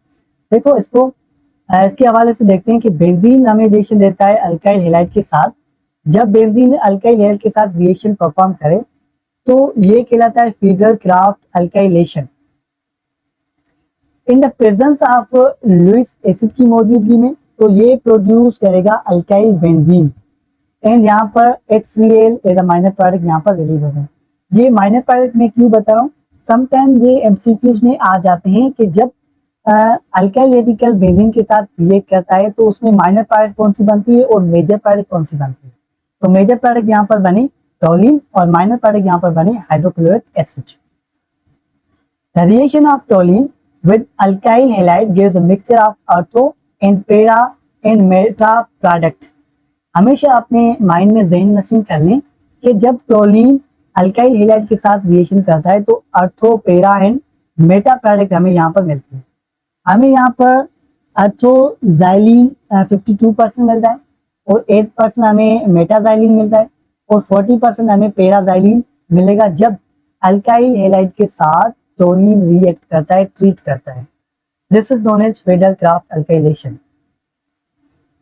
[SPEAKER 1] देखो इसको इसके हवाले से देखते हैं कि बेंजीन हमें रिएक्शन देता है अल्काइल हैलाइड के साथ। जब बेंजीन अल्काइल हैलाइड के साथ रिएक्शन परफॉर्म करे तो ये कहलाता है Friedel Crafts alkylation. In the presence of Lewis acid की मौजूदगी में तो ये प्रोड्यूस करेगा अल्काइल बेंजीन एंड यहाँ पर HCl as a minor product यहाँ पर रिलीज होगा। ये माइनर प्रोडक्ट में क्यों बता रहा हूँ, समटाइम ये एमसीक्यूज में आ जाते हैं कि जब अल्काइल रेडिकल बेंजीन के साथ रिएक्ट करता है तो उसमें माइनर प्रोडक्ट कौन सी बनती है और मेजर प्रोडक्ट कौन सी बनती है। तो मेजर प्रोडक्ट यहाँ पर बनी टोलिन और माइनर प्रोडक्ट यहाँ पर बने hydrochloric acid. The reaction of toluene with alkyl halide gives a mixture of ortho and para and meta product। हमेशा अपने माइंड में ज़हन नशीन कर लें कि जब टोलिन अल्काइल हैलाइड के साथ रिएक्शन करता है तो अर्थो पैरा एंड मेटा प्रोडक्ट हमें यहाँ पर मिलती है। हमें यहाँ पर अर्थोजाइलिन 52% मिलता है और 8% हमें मेटाजाइलिन मिलता है और 40% हमें पैराजाइलिन मिलेगा जब अल्काइल हैलाइड के साथ टोलिन रिएक्ट करता है, ट्रीट करता है। This is known as Friedel Crafts alkylation.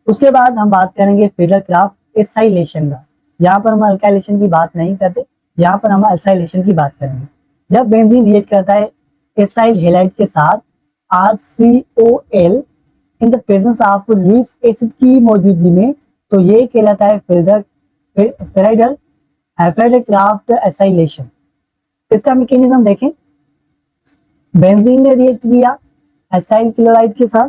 [SPEAKER 1] उसके बाद हम बात करेंगे फ्रीडर-क्राफ्ट एसाइलेशन का। यहाँ पर हम अल्काइलेशन की बात नहीं करते, यहाँ पर हम एसाइलेशन की बात करेंगे। जब बेंजीन रिएक्ट करता है एसाइल हैलाइड के साथ RCOL in the presence of Lewis acid की मौजूदगी में तो ये कहलाता है फ्रीडर-क्राफ्ट एसाइलेशन। इसका मैकेनिज्म देखें, बेंजीन ने रिएक्ट किया एसाइल क्लोराइड के साथ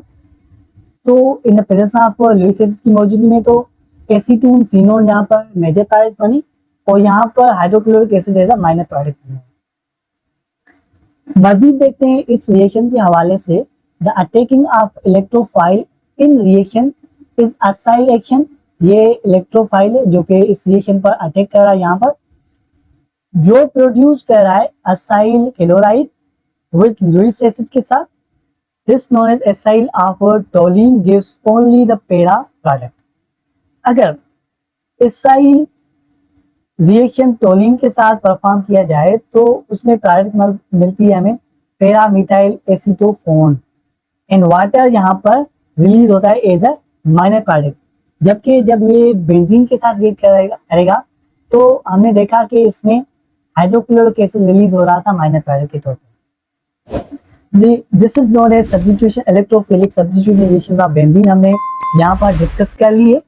[SPEAKER 1] तो इन the presence of Lewis acid की मौजूदगी में तो एसीटोन फिनोल यहाँ पर मेजर प्रोडक्ट बनी और यहाँ पर hydrochloric acid as a minor product बना। मजीद देखते हैं इस रिएक्शन के हवाले से, the attacking of electrophile in reaction is acylation. ये इलेक्ट्रोफाइल है जो कि इस रिएक्शन पर अटैक कर रहा है, यहाँ पर जो प्रोड्यूस कर रहा है acyl chloride with Lewis acid के साथ। This known as acyl of toluene gives only the para product. अगर एसाइल रिएक्शन टोलिन के साथ परफॉर्म किया जाए तो उसमें प्रोडक्ट मिलती है हमें पैरामिथाइल एसीटोफोन एंड वाटर यहाँ पर रिलीज होता है एज अ माइनर प्रोडक्ट। जबकि जब ये बेंजीन के साथ रिएक्ट करेगा तो हमने देखा कि इसमें हाइड्रोक्लोरिक एसिड रिलीज हो रहा था माइनर प्रोडक्ट के तौर पर। This is known as substitution electrophilic substitution reactions of benzene हमने यहाँ पर डिस्कस कर लिए।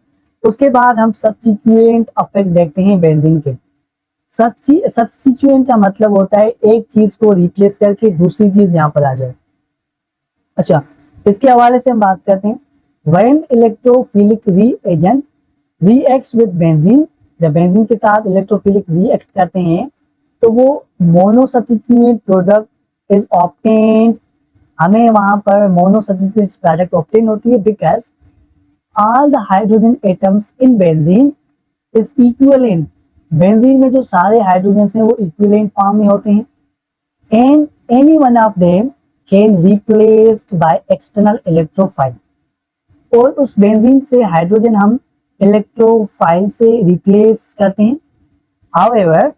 [SPEAKER 1] उसके बाद हम सब्स्टिट्यूएंट इफेक्ट देखते हैं बेंजीन के। सब्स्टिट्यूएंट का मतलब होता है एक चीज को रिप्लेस करके दूसरी चीज यहाँ पर आ जाए। अच्छा, इसके हवाले से हम बात करते हैं। When electrophilic reagent reacts with benzene, जब बेंजीन के साथ इलेक्ट्रोफिलिक रिएक्ट करते हैं तो वो mono substituent product is obtained, हमें वहां पर मोनो सब्स्टिट्यूएंट प्रोडक्ट ऑब्टेन होती है because all the hydrogen atoms in benzene is equivalent. Benzene में जो सारे हाइड्रोजन हैं वो इक्विवेलेंट फॉर्म में होते हैं and any one of them can replaced by external electrophile. और उस बेंजीन से हाइड्रोजन हम इलेक्ट्रोफाइल से रिप्लेस करते हैं। However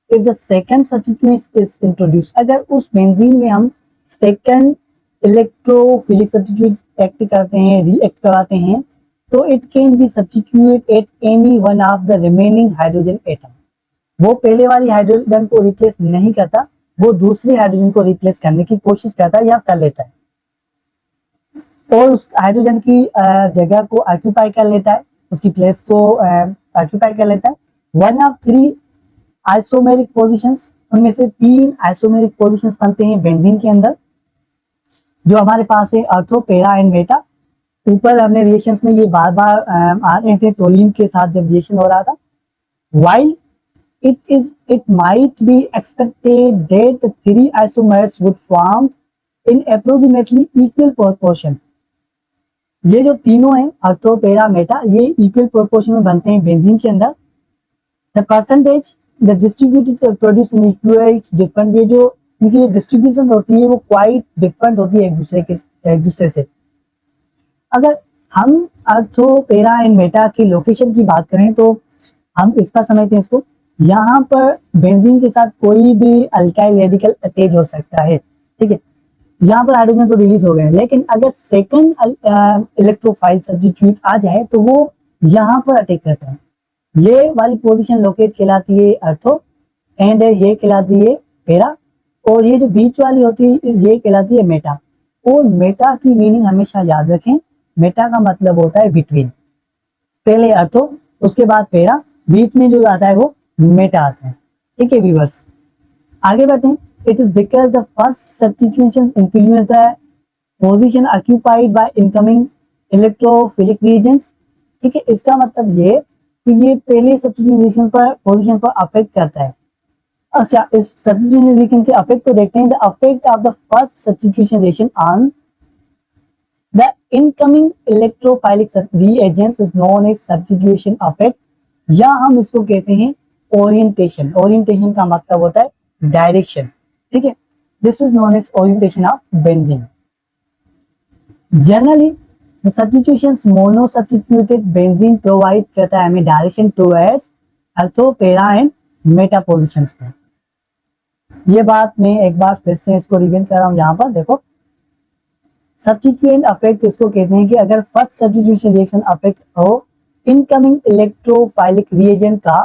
[SPEAKER 1] if the second substituent is introduce, अगर उस बेंजीन में हम सेकंड इलेक्ट्रोफिलिक सब्स्टिट्यूएंट एक्ट करते हैं, रिएक्ट कराते हैं, तो it can be substitute at any one of the remaining hydrogen atom. वो पहले वाली हाइड्रोजन को रिप्लेस नहीं करता, वो दूसरे हाइड्रोजन को रिप्लेस करने की कोशिश करता है या कर लेता है और उस हाइड्रोजन की जगह को ऑक्यूपाई कर लेता है, उसकी प्लेस को ऑक्यूपाई कर लेता है। One of three isomeric positions, उनमें से 3 आइसोमेरिक पोजीशंस बनते हैं बेंजीन के अंदर जो हमारे पास है अर्थो, पैरा एंड मेटा। ऊपर हमने रिएक्शंस में ये बार बार आ रहे थे टोलिन के साथ जब रिएक्शन हो रहा था। while it might be expected that the 3 isomers would form in approximately equal proportion। ये जो तीनों हैं अर्थो, पैरा, मेटा, ये इक्वल प्रोपोर्शन में बनते हैं बेंजीन के अंदर। The percentage the distributed produce in equal different, ये जो इनकी जो डिस्ट्रीब्यूशन होती है वो क्वाइट डिफरेंट होती है एक दूसरे से। अगर हम अर्थो, पैरा एंड मेटा की लोकेशन की बात करें तो हम इस पर समझते हैं इसको। यहाँ पर बेंजीन के साथ कोई भी अल्काइल रेडिकल अटैच हो सकता है, ठीक है। यहाँ पर हाइड्रोजन तो रिलीज हो गए, लेकिन अगर सेकंड इलेक्ट्रोफाइल सब्स्टिट्यूट आ जाए तो वो यहाँ पर अटैक करता है। ये वाली पोजीशन लोकेट कहलाती है अर्थो एंड ये कहलाती है पैरा, और ये जो बीच वाली होती है ये कहलाती है मेटा। और मेटा की मीनिंग हमेशा याद रखें, मेटा का मतलब होता है बिटवीन। पहले अर्थो, उसके बाद पैरा, बीच में जो आता है वो मेटा आता है, ठीक है व्यूअर्स। आगे बढ़ते हैं। It is because the first substitution influence the position occupied by incoming electrophilic reagents, ठीक है। इसका मतलब ये कि ये पहले सब्स्टिट्यूशन पर पोजीशन पर अफेक्ट करता है। अच्छा, इस सब्स्टिट्यूशन रिएक्शन के अफेक्ट को देखते हैं। The effect of the first substitution reaction on the incoming electrophilic reagents is known as substitution effect, या हम इसको कहते हैं ओरिएंटेशन। ओरिएंटेशन का मतलब होता है डायरेक्शन, ठीक है। This is known as orientation of benzene. Generally the substitutions mono substituted benzene provide करता है हमें direction towards ortho, para and meta positions पर। ये बात मैं एक बार फिर से इसको रिवील कर रहा हूं। यहाँ पर देखो, सब्स्टिट्यूएंट अफेक्ट इसको कहते हैं कि अगर फर्स्ट सब्स्टिट्यूशन रिएक्शन अफेक्ट हो इनकमिंग इलेक्ट्रोफाइलिक रिएजेंट का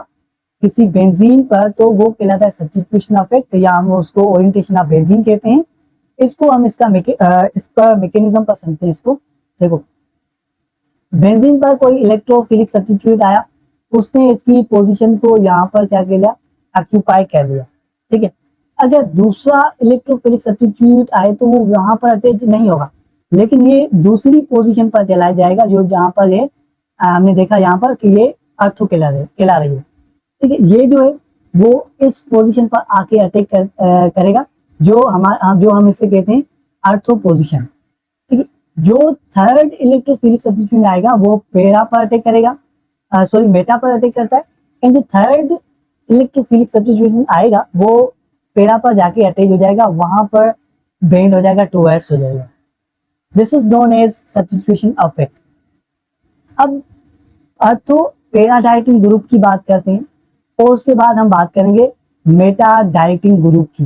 [SPEAKER 1] किसी बेंजीन पर, तो वो कहलाता है सब्स्टिट्यूशन अफेक्ट, या हम उसको ओरिएंटेशन ऑफ बेंजीन कहते हैं। इसको हम इसका मैकेनिज्म पर समझते हैं। इसको देखो, बेंजीन पर कोई इलेक्ट्रोफिलिक सब्स्टिट्यूट आया, उसने इसकी पोजीशन को यहाँ पर क्या कर लिया, ऑक्यूपाई कर लिया, ठीक है। अगर दूसरा इलेक्ट्रोफिलिक सब्स्टिट्यूट आए तो वो यहाँ पर अटैच नहीं होगा, लेकिन ये दूसरी पोजीशन पर चला जाएगा जो जहाँ पर ये हमने देखा यहाँ पर कि ये अर्थो कहला रही है, ठीक है। ये जो है वो इस पोजीशन पर आके अटैक करेगा जो हम इसे कहते हैं अर्थो पोजीशन, ठीक है। जो थर्ड इलेक्ट्रोफिलिक सब्स्टिट्यूट आएगा वो पैरा पर अटैक करेगा, सॉरी मेटा पर अटैक करता है, एंड जो थर्ड इलेक्ट्रोफिलिक सब्स्टिट्यूशन आएगा वो पैरा पर जाके अटैच हो जाएगा, वहां पर बेंड हो जाएगा, टुवर्ड्स हो जाएगा। This is known as substitution effect. अब अर्थो पैरा डायरेक्टिंग ग्रुप की बात करते हैं और उसके बाद हम बात करेंगे मेटा डायरेक्टिंग ग्रुप की।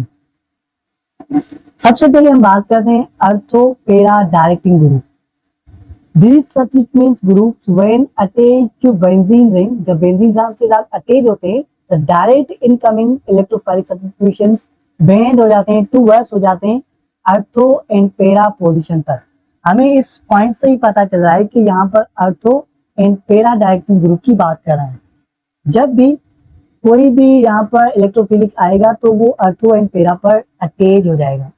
[SPEAKER 1] सबसे पहले हम बात करते हैं अर्थो para directing group. These substituents groups when attached to benzene ring, जब बेंजीन रिंग के साथ अटैच होते हैं तो डायरेक्ट इनकमिंग इलेक्ट्रोफाइलिक सब्स्टिट्यूशंस बैंड हो जाते हैं, टूवर्ड्स हो जाते हैं अर्थो एंड पैरा पोजीशन पर। हमें इस पॉइंट से ही पता चल रहा है कि यहाँ पर अर्थो एंड पैरा डायरेक्टिंग ग्रुप की बात कर रहे हैं। जब भी कोई भी यहाँ पर इलेक्ट्रोफिलिक आएगा तो वो अर्थो एंड पैरा पर अटैच हो जाएगा।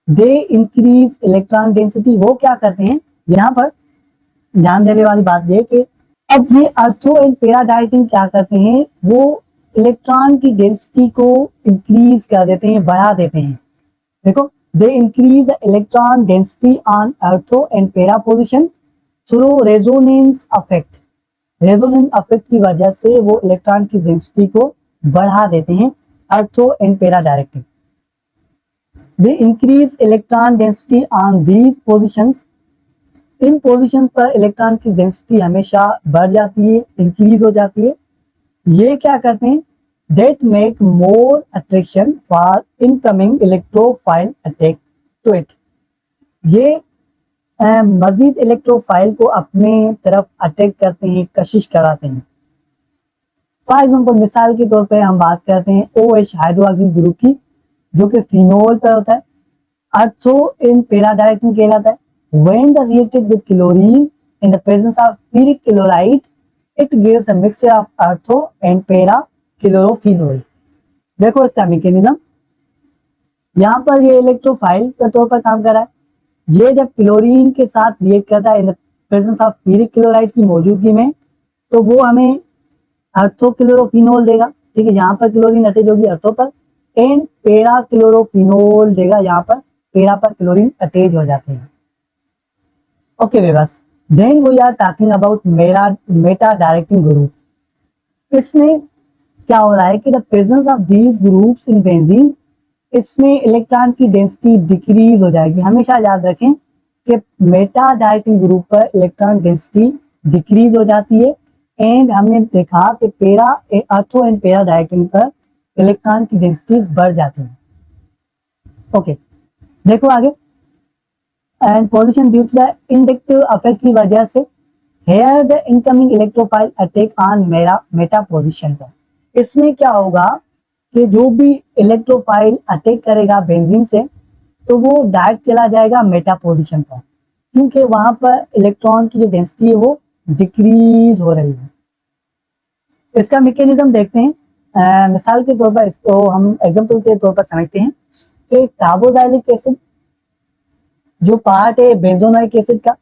[SPEAKER 1] दे इंक्रीज इलेक्ट्रॉन डेंसिटी, वो क्या करते हैं, यहाँ पर ध्यान देने वाली बात ये कि अब ये अर्थो एंड पैरा डायरेक्टिंग क्या करते हैं, वो इलेक्ट्रॉन की डेंसिटी को इंक्रीज कर देते हैं, बढ़ा देते हैं। देखो, they increase electron density on ortho and para position through resonance effect. Resonance effect की वजह से वो इलेक्ट्रॉन की डेंसिटी को बढ़ा देते हैं अर्थो and para directing. They increase electron density on these positions, in position पर इलेक्ट्रॉन की डेंसिटी हमेशा बढ़ जाती है, इंक्रीज हो जाती है। ये क्या करते हैं, that make more attraction for incoming electrophile attack to it। ये मजीद इलेक्ट्रोफाइल को अपने तरफ अटैक करते हैं, कशिश कराते हैं। फॉर एग्जाम्पल, मिसाल के तौर पे हम बात करते हैं OH हाइड्रोक्सिल ग्रुप की, जो कि फिनोल पर होता है। अर्थो इन पैरा डायरेक्टिंग कहलाता है। When the reacted with chlorine in the presence of ferric chloride, it gives a mixture of ortho and para chlorophenol। देखो इसका मैकेनिज्म, यहाँ पर ये इलेक्ट्रोफाइल के तौर पर काम कर रहा है। ये जब क्लोरीन के साथ रिएक्ट करता है in the presence of ferric chloride की मौजूदगी में, तो वो हमें अर्थो क्लोरोफिनोल देगा। ठीक है, यहाँ पर क्लोरीन अटैच होगी अर्थो पर, एंड पैरा क्लोरोफिनोल देगा, यहाँ पर पैरा पर क्लोरीन अटैच हो जाते हैं। Okay, Vivas. Then we are talking about meta directing group। इसमें क्या हो रहा है कि the presence of these groups in benzene, इसमें इलेक्ट्रॉन की डेंसिटी डिक्रीज हो जाएगी। हमेशा याद रखें कि मेटा डायरेक्टिंग ग्रुप पर इलेक्ट्रॉन डेंसिटी डिक्रीज हो जाती है, एंड हमने देखा कि para ortho and para directing पर इलेक्ट्रॉन की डेंसिटीज बढ़ जाती है। ओके, देखो आगे, and position due to the inductive effect की वजह से here the incoming electrophile attack on meta position पर। इसमें क्या होगा कि जो भी इलेक्ट्रोफाइल अटैक करेगा बेंजीन से, तो वो डायरेक्ट चला जाएगा मेटा पोजीशन पर, क्योंकि वहां पर इलेक्ट्रॉन की जो डेंसिटी है वो डिक्रीज हो रही है। इसका मैकेनिज्म देखते हैं। मिसाल के तौर पर इसको हम एग्जांपल के तौर पर समझते हैं कि कार्बोक्सिलिक एसिड जो पार्ट है बेंजोनोइक एसिड का,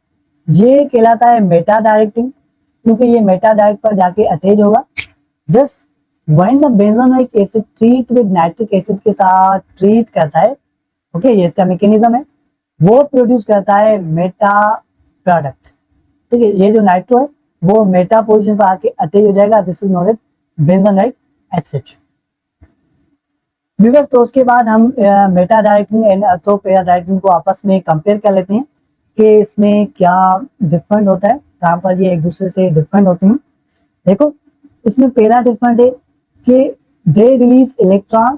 [SPEAKER 1] ये कहलाता है मेटा डायरेक्टिंग, क्योंकि ये मेटा डायरेक्ट पर जाके अटैच होगा। Just when the benzoic acid treat with nitric acid के साथ ट्रीट करता है, ओके, ये इसका मैकेनिज्म है, वो प्रोड्यूस करता है मेटा प्रोडक्ट। ठीक है, ये जो नाइट्रो है वो मेटा पोजीशन पर आके अटैच हो जाएगा, this is known as benzoic acid. Because तो उसके बाद हम meta directing and ortho para directing को आपस में कंपेयर कर लेते हैं कि इसमें क्या डिफरेंट होता है, कहाँ पर ये एक दूसरे से डिफरेंट होते हैं। देखो, इसमें पैरा डिफरेंट है कि they release electron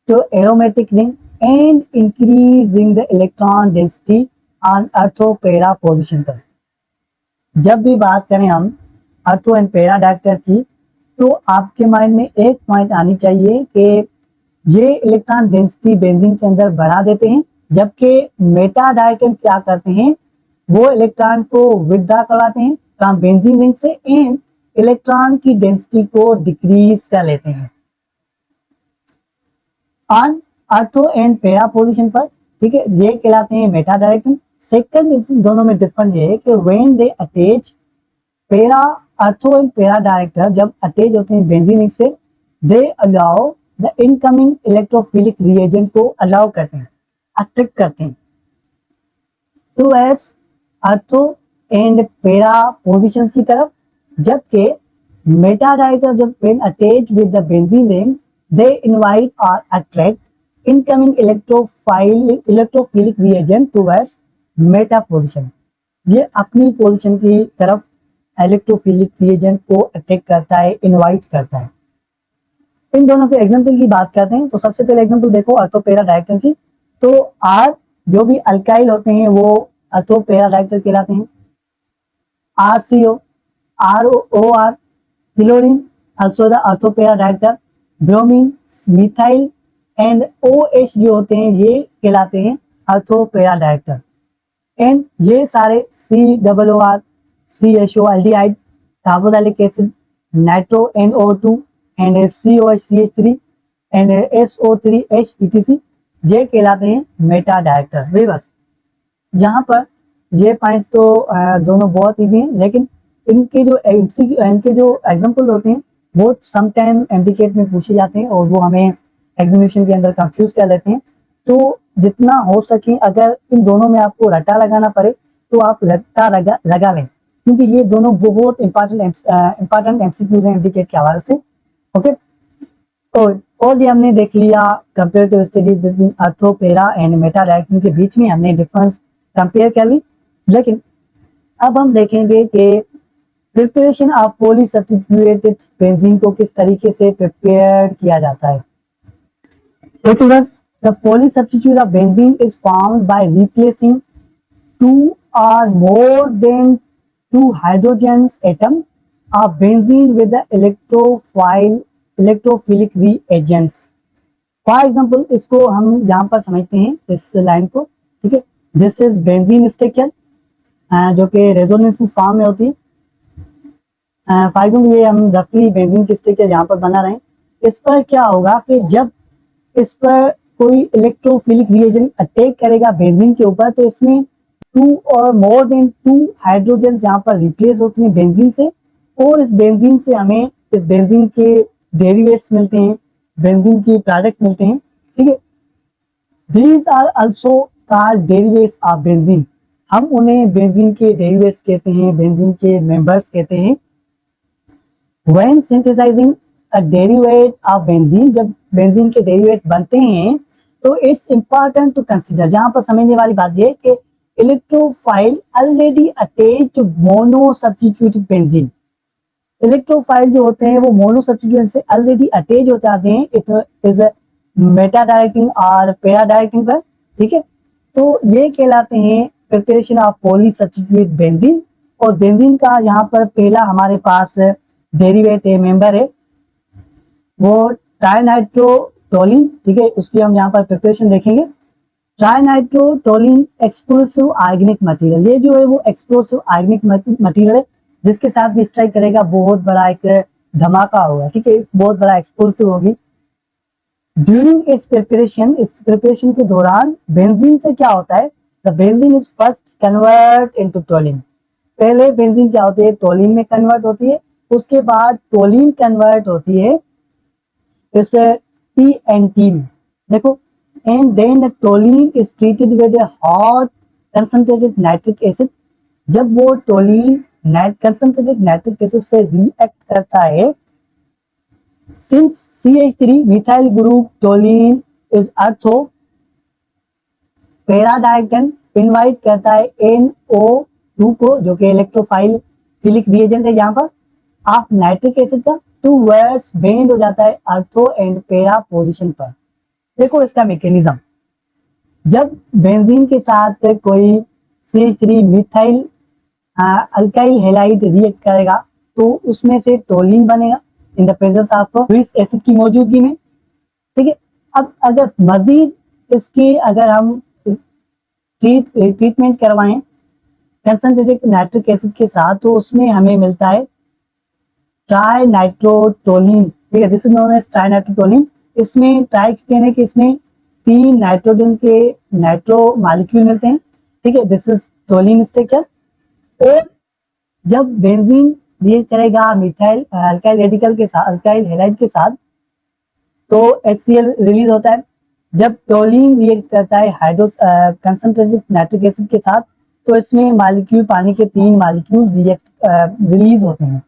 [SPEAKER 1] to aromatic ring and increasing the electron density on ortho para position पर। जब भी बात करें हम अर्थो एंड पैरा डायरेक्टर की, तो आपके माइंड में एक पॉइंट आनी चाहिए कि ये इलेक्ट्रॉन डेंसिटी बेंजीन के अंदर बढ़ा देते हैं, जबकि मेटा डायरेक्टर क्या करते हैं, वो इलेक्ट्रॉन को विथड्रॉ करवाते हैं फ्रॉम बेंजीन रिंग से एंड इलेक्ट्रॉन की डेंसिटी को डिक्रीज कर लेते हैं on ortho and para position पर। ठीक है, ये कहलाते हैं मेटा डायरेक्टिंग। सेकंड, इस दोनों में डिफरेंट ये है कि when they attach para ortho and para director जब अटैच होते हैं बेंजीन रिंग से, they allow the incoming electrophilic reagent को अलाउ करते हैं, अट्रैक्ट करते हैं टुवर्ड्स अर्थो एंड पैरा पोजीशंस की तरफ, जबकि मेटा डायरेक्टर जब when attach with the benzene ring, they invite और attract incoming electrophilic reagent towards meta position. ये अपनी पोजीशन की तरफ इलेक्ट्रोफिलिक रिएजेंट को अट्रैक्ट करता है, इनवाइट करता है। इन दोनों के एग्जांपल की बात करते हैं, तो सबसे पहले एग्जांपल देखो अर्थो पैरा डायरेक्टर की। तो आर जो भी अल्काइल होते हैं वो अर्थो पैरा डायरेक्टर कहलाते हैं। RCO, ROR, chlorine also the अर्थो para director, bromine, methyl and OH जो होते हैं ये कहलाते हैं अर्थो पैरा डायरेक्टर। एंड ये सारे COOR, CHO aldehyde, carboxylic acid, nitro NO2 and COH and SO3H etc ये कहलाते हैं मेटा डायरेक्टर। वे बस यहाँ पर ये पॉइंट्स तो दोनों बहुत इजी हैं, लेकिन इनके जो एग्जाम्पल होते हैं वो समटाइम एमडीकेट में पूछे जाते हैं और वो हमें एग्जामिनेशन के अंदर कंफ्यूज कर देते हैं। तो जितना हो सके अगर इन दोनों में आपको रट्टा लगाना पड़े तो आप रट्टा लगा लें, क्योंकि ये दोनों बहुत इंपॉर्टेंट एमसीक्यूज हैं एमडीकेट के हवाले से। ओके, और ये हमने देख लिया कंपेरेटिव स्टडीज बिटवीन अर्थो पैरा एंड मेटा डायरेक्टर के बीच में हमने डिफरेंस कंपेयर कर ली। लेकिन अब हम देखेंगे कि preparation of poly substituted benzene को किस तरीके से प्रिपेयर किया जाता है। The polysubstitute of benzene is formed by replacing two or more than two hydrogens atom of benzene with the electrophilic reagents. For example इसको हम यहाँ पर समझते हैं इस लाइन को, ठीक है। दिस इज बेंजीन स्ट्रक्चर जो कि रेजोनेंस फॉर्म में होती है। फॉर एग्जाम्पल ये हम रफली बेंजीन की स्ट्रक्चर यहाँ पर बना रहे हैं। इस पर क्या होगा कि जब इस पर कोई इलेक्ट्रोफिलिक रिएजेंट अटैक करेगा बेंजीन के ऊपर तो इसमें टू और मोर देन टू हाइड्रोजन यहाँ पर रिप्लेस होती हैं बेंजीन से, और इस बेंजीन से हमें इस बेंजीन के डेरिवेट्स मिलते हैं, बेंजीन की प्रोडक्ट मिलते हैं, ठीक है। These are also called derivatives of benzene. हम उन्हें बेंजीन के डेरिवेट्स कहते हैं, बेंजीन के मेंबर्स कहते हैं। When synthesising a derivative of benzene, जब बेंजीन के डेरिवेट बनते हैं तो इट्स इंपॉर्टेंट टू कंसीडर, जहां पर समझने वाली बात यह कि electrophile already attached to mono substituted benzene. Electrophile जो होते हैं वो मोनो सब्स्टिट्यूएंट से ऑलरेडी अटैच हो जाते हैं, इट इज मेटा डायरेक्टिंग और पैरा डायरेक्टिंग पर, ठीक है। तो ये कहलाते हैं preparation of poly substituted benzene. और बेंजीन का यहाँ पर पहला हमारे पास डेरिवेट है, मेंबर है, वो ट्राइनाइट्रोटोलिन, ठीक है। उसकी हम यहाँ पर प्रिपरेशन देखेंगे। ट्राइनाइट्रोटोलिन एक्सप्लोसिव ऑर्गेनिक मटेरियल, ये जो है वो एक्सप्लोसिव ऑर्गेनिक मटेरियल है जिसके साथ भी स्ट्राइक करेगा बहुत बड़ा एक धमाका होगा, ठीक है, बहुत बड़ा एक्सप्लोसिव होगी। ड्यूरिंग इस प्रिपरेशन के दौरान बेंजीन से क्या होता है, the benzene is first convert into toluene. पहले बेंजीन क्या होती है, टोलिन में कन्वर्ट होती है, उसके बाद टोलिन कन्वर्ट होती है इस TNT में, देखो। And then the toluene is treated with a hot concentrated nitric acid. जब वो टोलिन कंसंट्रेटेड नाइट्रिक एसिड से रिएक्ट करता है, since CH3 methyl group toluene is ortho para directant invite करता है NO2 को, जो कि इलेक्ट्रोफाइल फिलिक रिएजेंट है यहाँ पर, ऑफ नाइट्रिक एसिड का, टूवर्ड्स बेंड हो जाता है अर्थो एंड पैरा पोजीशन पर। देखो इसका मैकेनिज्म, जब बेंजीन के साथ कोई CH3 methyl alkyl halide react करेगा तो उसमें से टोलिन बनेगा इन the presence of Lewis acid की मौजूदगी में, ठीक है। अब अगर मजीद इसकी अगर हम ट्रीटमेंट करवाएं कंसंट्रेटेड नाइट्रिक एसिड के साथ तो उसमें हमें मिलता है ट्राइनाइट्रोटोलिन, ठीक है, this is known as trinitrotoluene. इसमें ट्राई कहने के इसमें 3 नाइट्रोजन के नाइट्रो मॉलिक्यूल मिलते हैं, ठीक है, दिस इज टोलिन स्ट्रक्चर। और जब बेंजीन रिएक्ट करेगा मिथाइल अल्काइल रेडिकल के साथ, अल्काइल हैलाइड के साथ, तो HCl रिलीज होता है। जब टोलिन रिएक्ट करता है कंसंट्रेटेड नाइट्रिक एसिड के साथ तो इसमें मॉलिक्यूल, पानी के 3 मॉलिक्यूल रिलीज होते हैं।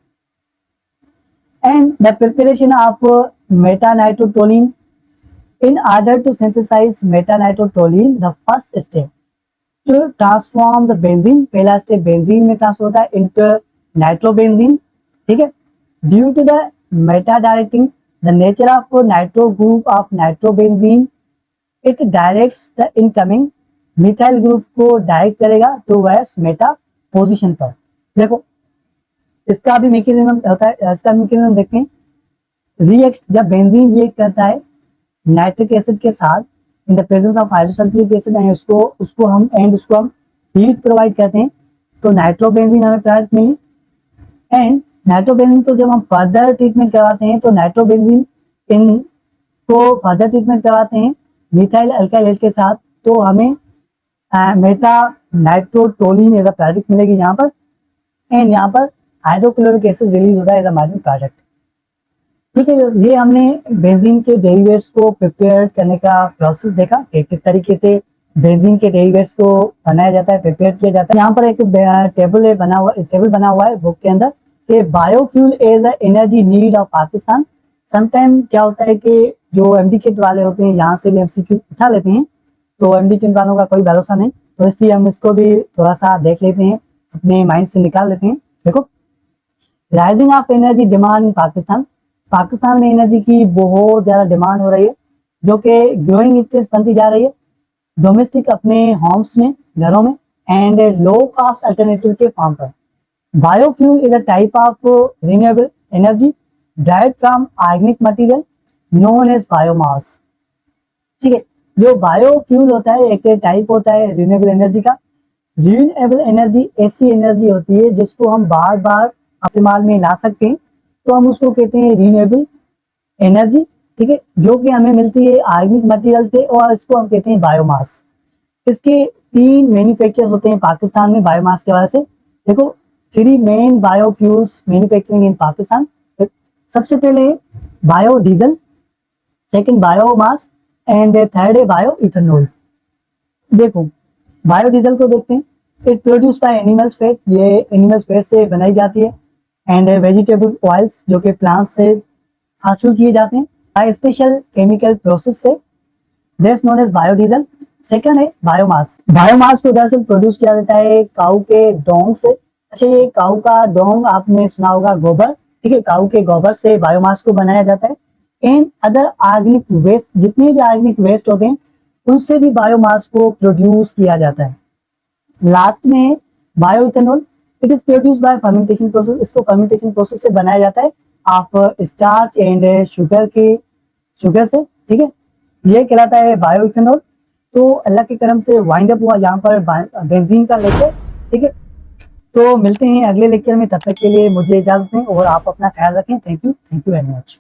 [SPEAKER 1] And the preparation of metanitrotoluene. In order to synthesize metanitrotoluene, the first step to transform the benzene, पहला स्टेप बेंजीन में ट्रांसफर होता है into nitrobenzene, ठीक है। Due to the meta directing, the nature of nitro group of nitrobenzene it directs the incoming methyl group को direct करेगा towards meta position पर। देखो इसका भी मैकेनिज्म होता है, इसका मैकेनिज्म देखते हैं। रिएक्ट, जब बेंजीन रिएक्ट करता है नाइट्रिक एसिड के साथ in the presence of hydrosulphuric acid, उसको हम हीट प्रोवाइड करते हैं, तो नाइट्रोबेंजीन हमें प्रोडक्ट मिली। एंड नाइट्रोबेंजीन को जब हम फर्दर ट्रीटमेंट करवाते हैं तो नाइट्रोबेंजीन इन को फर्दर ट्रीटमेंट करवाते हैं मिथाइल अल्काइल के साथ, तो हमें meta nitrotoluene as a product मिलेगी यहाँ पर। एंड यहाँ पर हाइड्रोक्लोरिक एसिड रिलीज होता है एज अ बाय प्रोडक्ट। ठीक है, ये हमने बेंजीन के डेरिवेट्स को प्रिपेयर करने का प्रोसेस देखा कि किस तरीके से बेंजीन के डेरिवेट्स को बनाया जाता है, प्रिपेयर किया जाता है। यहाँ पर एक टेबल बना हुआ है बुक के अंदर कि biofuel as a energy need of Pakistan. Sometime क्या होता है कि जो एमडीकेट वाले होते हैं यहाँ से भी एमसीक्यू उठा लेते हैं, तो एमडीकेट वालों का कोई भरोसा नहीं, तो इसलिए हम इसको भी थोड़ा सा देख लेते हैं, अपने माइंड से निकाल लेते हैं। देखो, rising of energy demand in Pakistan, Pakistan में एनर्जी की बहुत ज्यादा डिमांड हो रही है, जो कि ग्रोइंग इंटरेस्ट बनती जा रही है डोमेस्टिक अपने होम्स में, घरों में, एंड लो कॉस्ट अल्टरनेटिव के फॉर्म पर। Biofuel is a type of renewable energy derived from organic material known as biomass. ठीक है, जो बायोफ्यूल होता है एक टाइप होता है रिन्यूएबल एनर्जी का। रिन्यूएबल एनर्जी ऐसी एनर्जी होती है जिसको हम बार बार इस्तेमाल में ला सकते हैं, तो हम उसको कहते हैं रिन्यूएबल एनर्जी। ठीक है, जो कि हमें मिलती है ऑर्गेनिक मटेरियल से, और इसको हम कहते हैं बायोमास। इसके 3 मैन्युफैक्चरर्स होते हैं पाकिस्तान में बायोमास के वजह से। देखो, 3 मेन बायोफ्यूल्स मैन्युफैक्चरिंग इन पाकिस्तान। सबसे पहले biodiesel, second biomass, and third है बायो इथेनॉल। देखो बायोडीजल को देखते हैं। It produce by animals fat, ये एनिमल्स फैट से बनाई जाती है। एंड वेजिटेबल ऑयल्स जो कि प्लांट से हासिल किए जाते हैं बाय स्पेशल केमिकल प्रोसेस से, that's known as biodiesel. Second है बायोमास। बायोमास को दरअसल प्रोड्यूस किया जाता है काऊ के डोंग से। अच्छा, ये काऊ का डोंग आपने सुना होगा, गोबर। ठीक है, काऊ के गोबर से बायोमास को बनाया जाता है। एंड अदर ऑर्गेनिक वेस्ट, जितने भी ऑर्गेनिक वेस्ट होते हैं उनसे भी बायोमास को प्रोड्यूस किया जाता है। लास्ट में bio ethanol, it is produce by fermentation process. इसको फर्मेंटेशन प्रोसेस से बनाया जाता है ऑफ स्टार्च एंड शुगर से। ठीक है, ये कहलाता है बायो इथेनॉल। तो अल्लाह के करम से वाइंड अप हुआ यहाँ पर बेंजीन का लेक्चर। ठीक है, तो मिलते हैं अगले लेक्चर में, तब तक के लिए मुझे इजाजत दें और आप अपना ख्याल रखें। Thank you very much.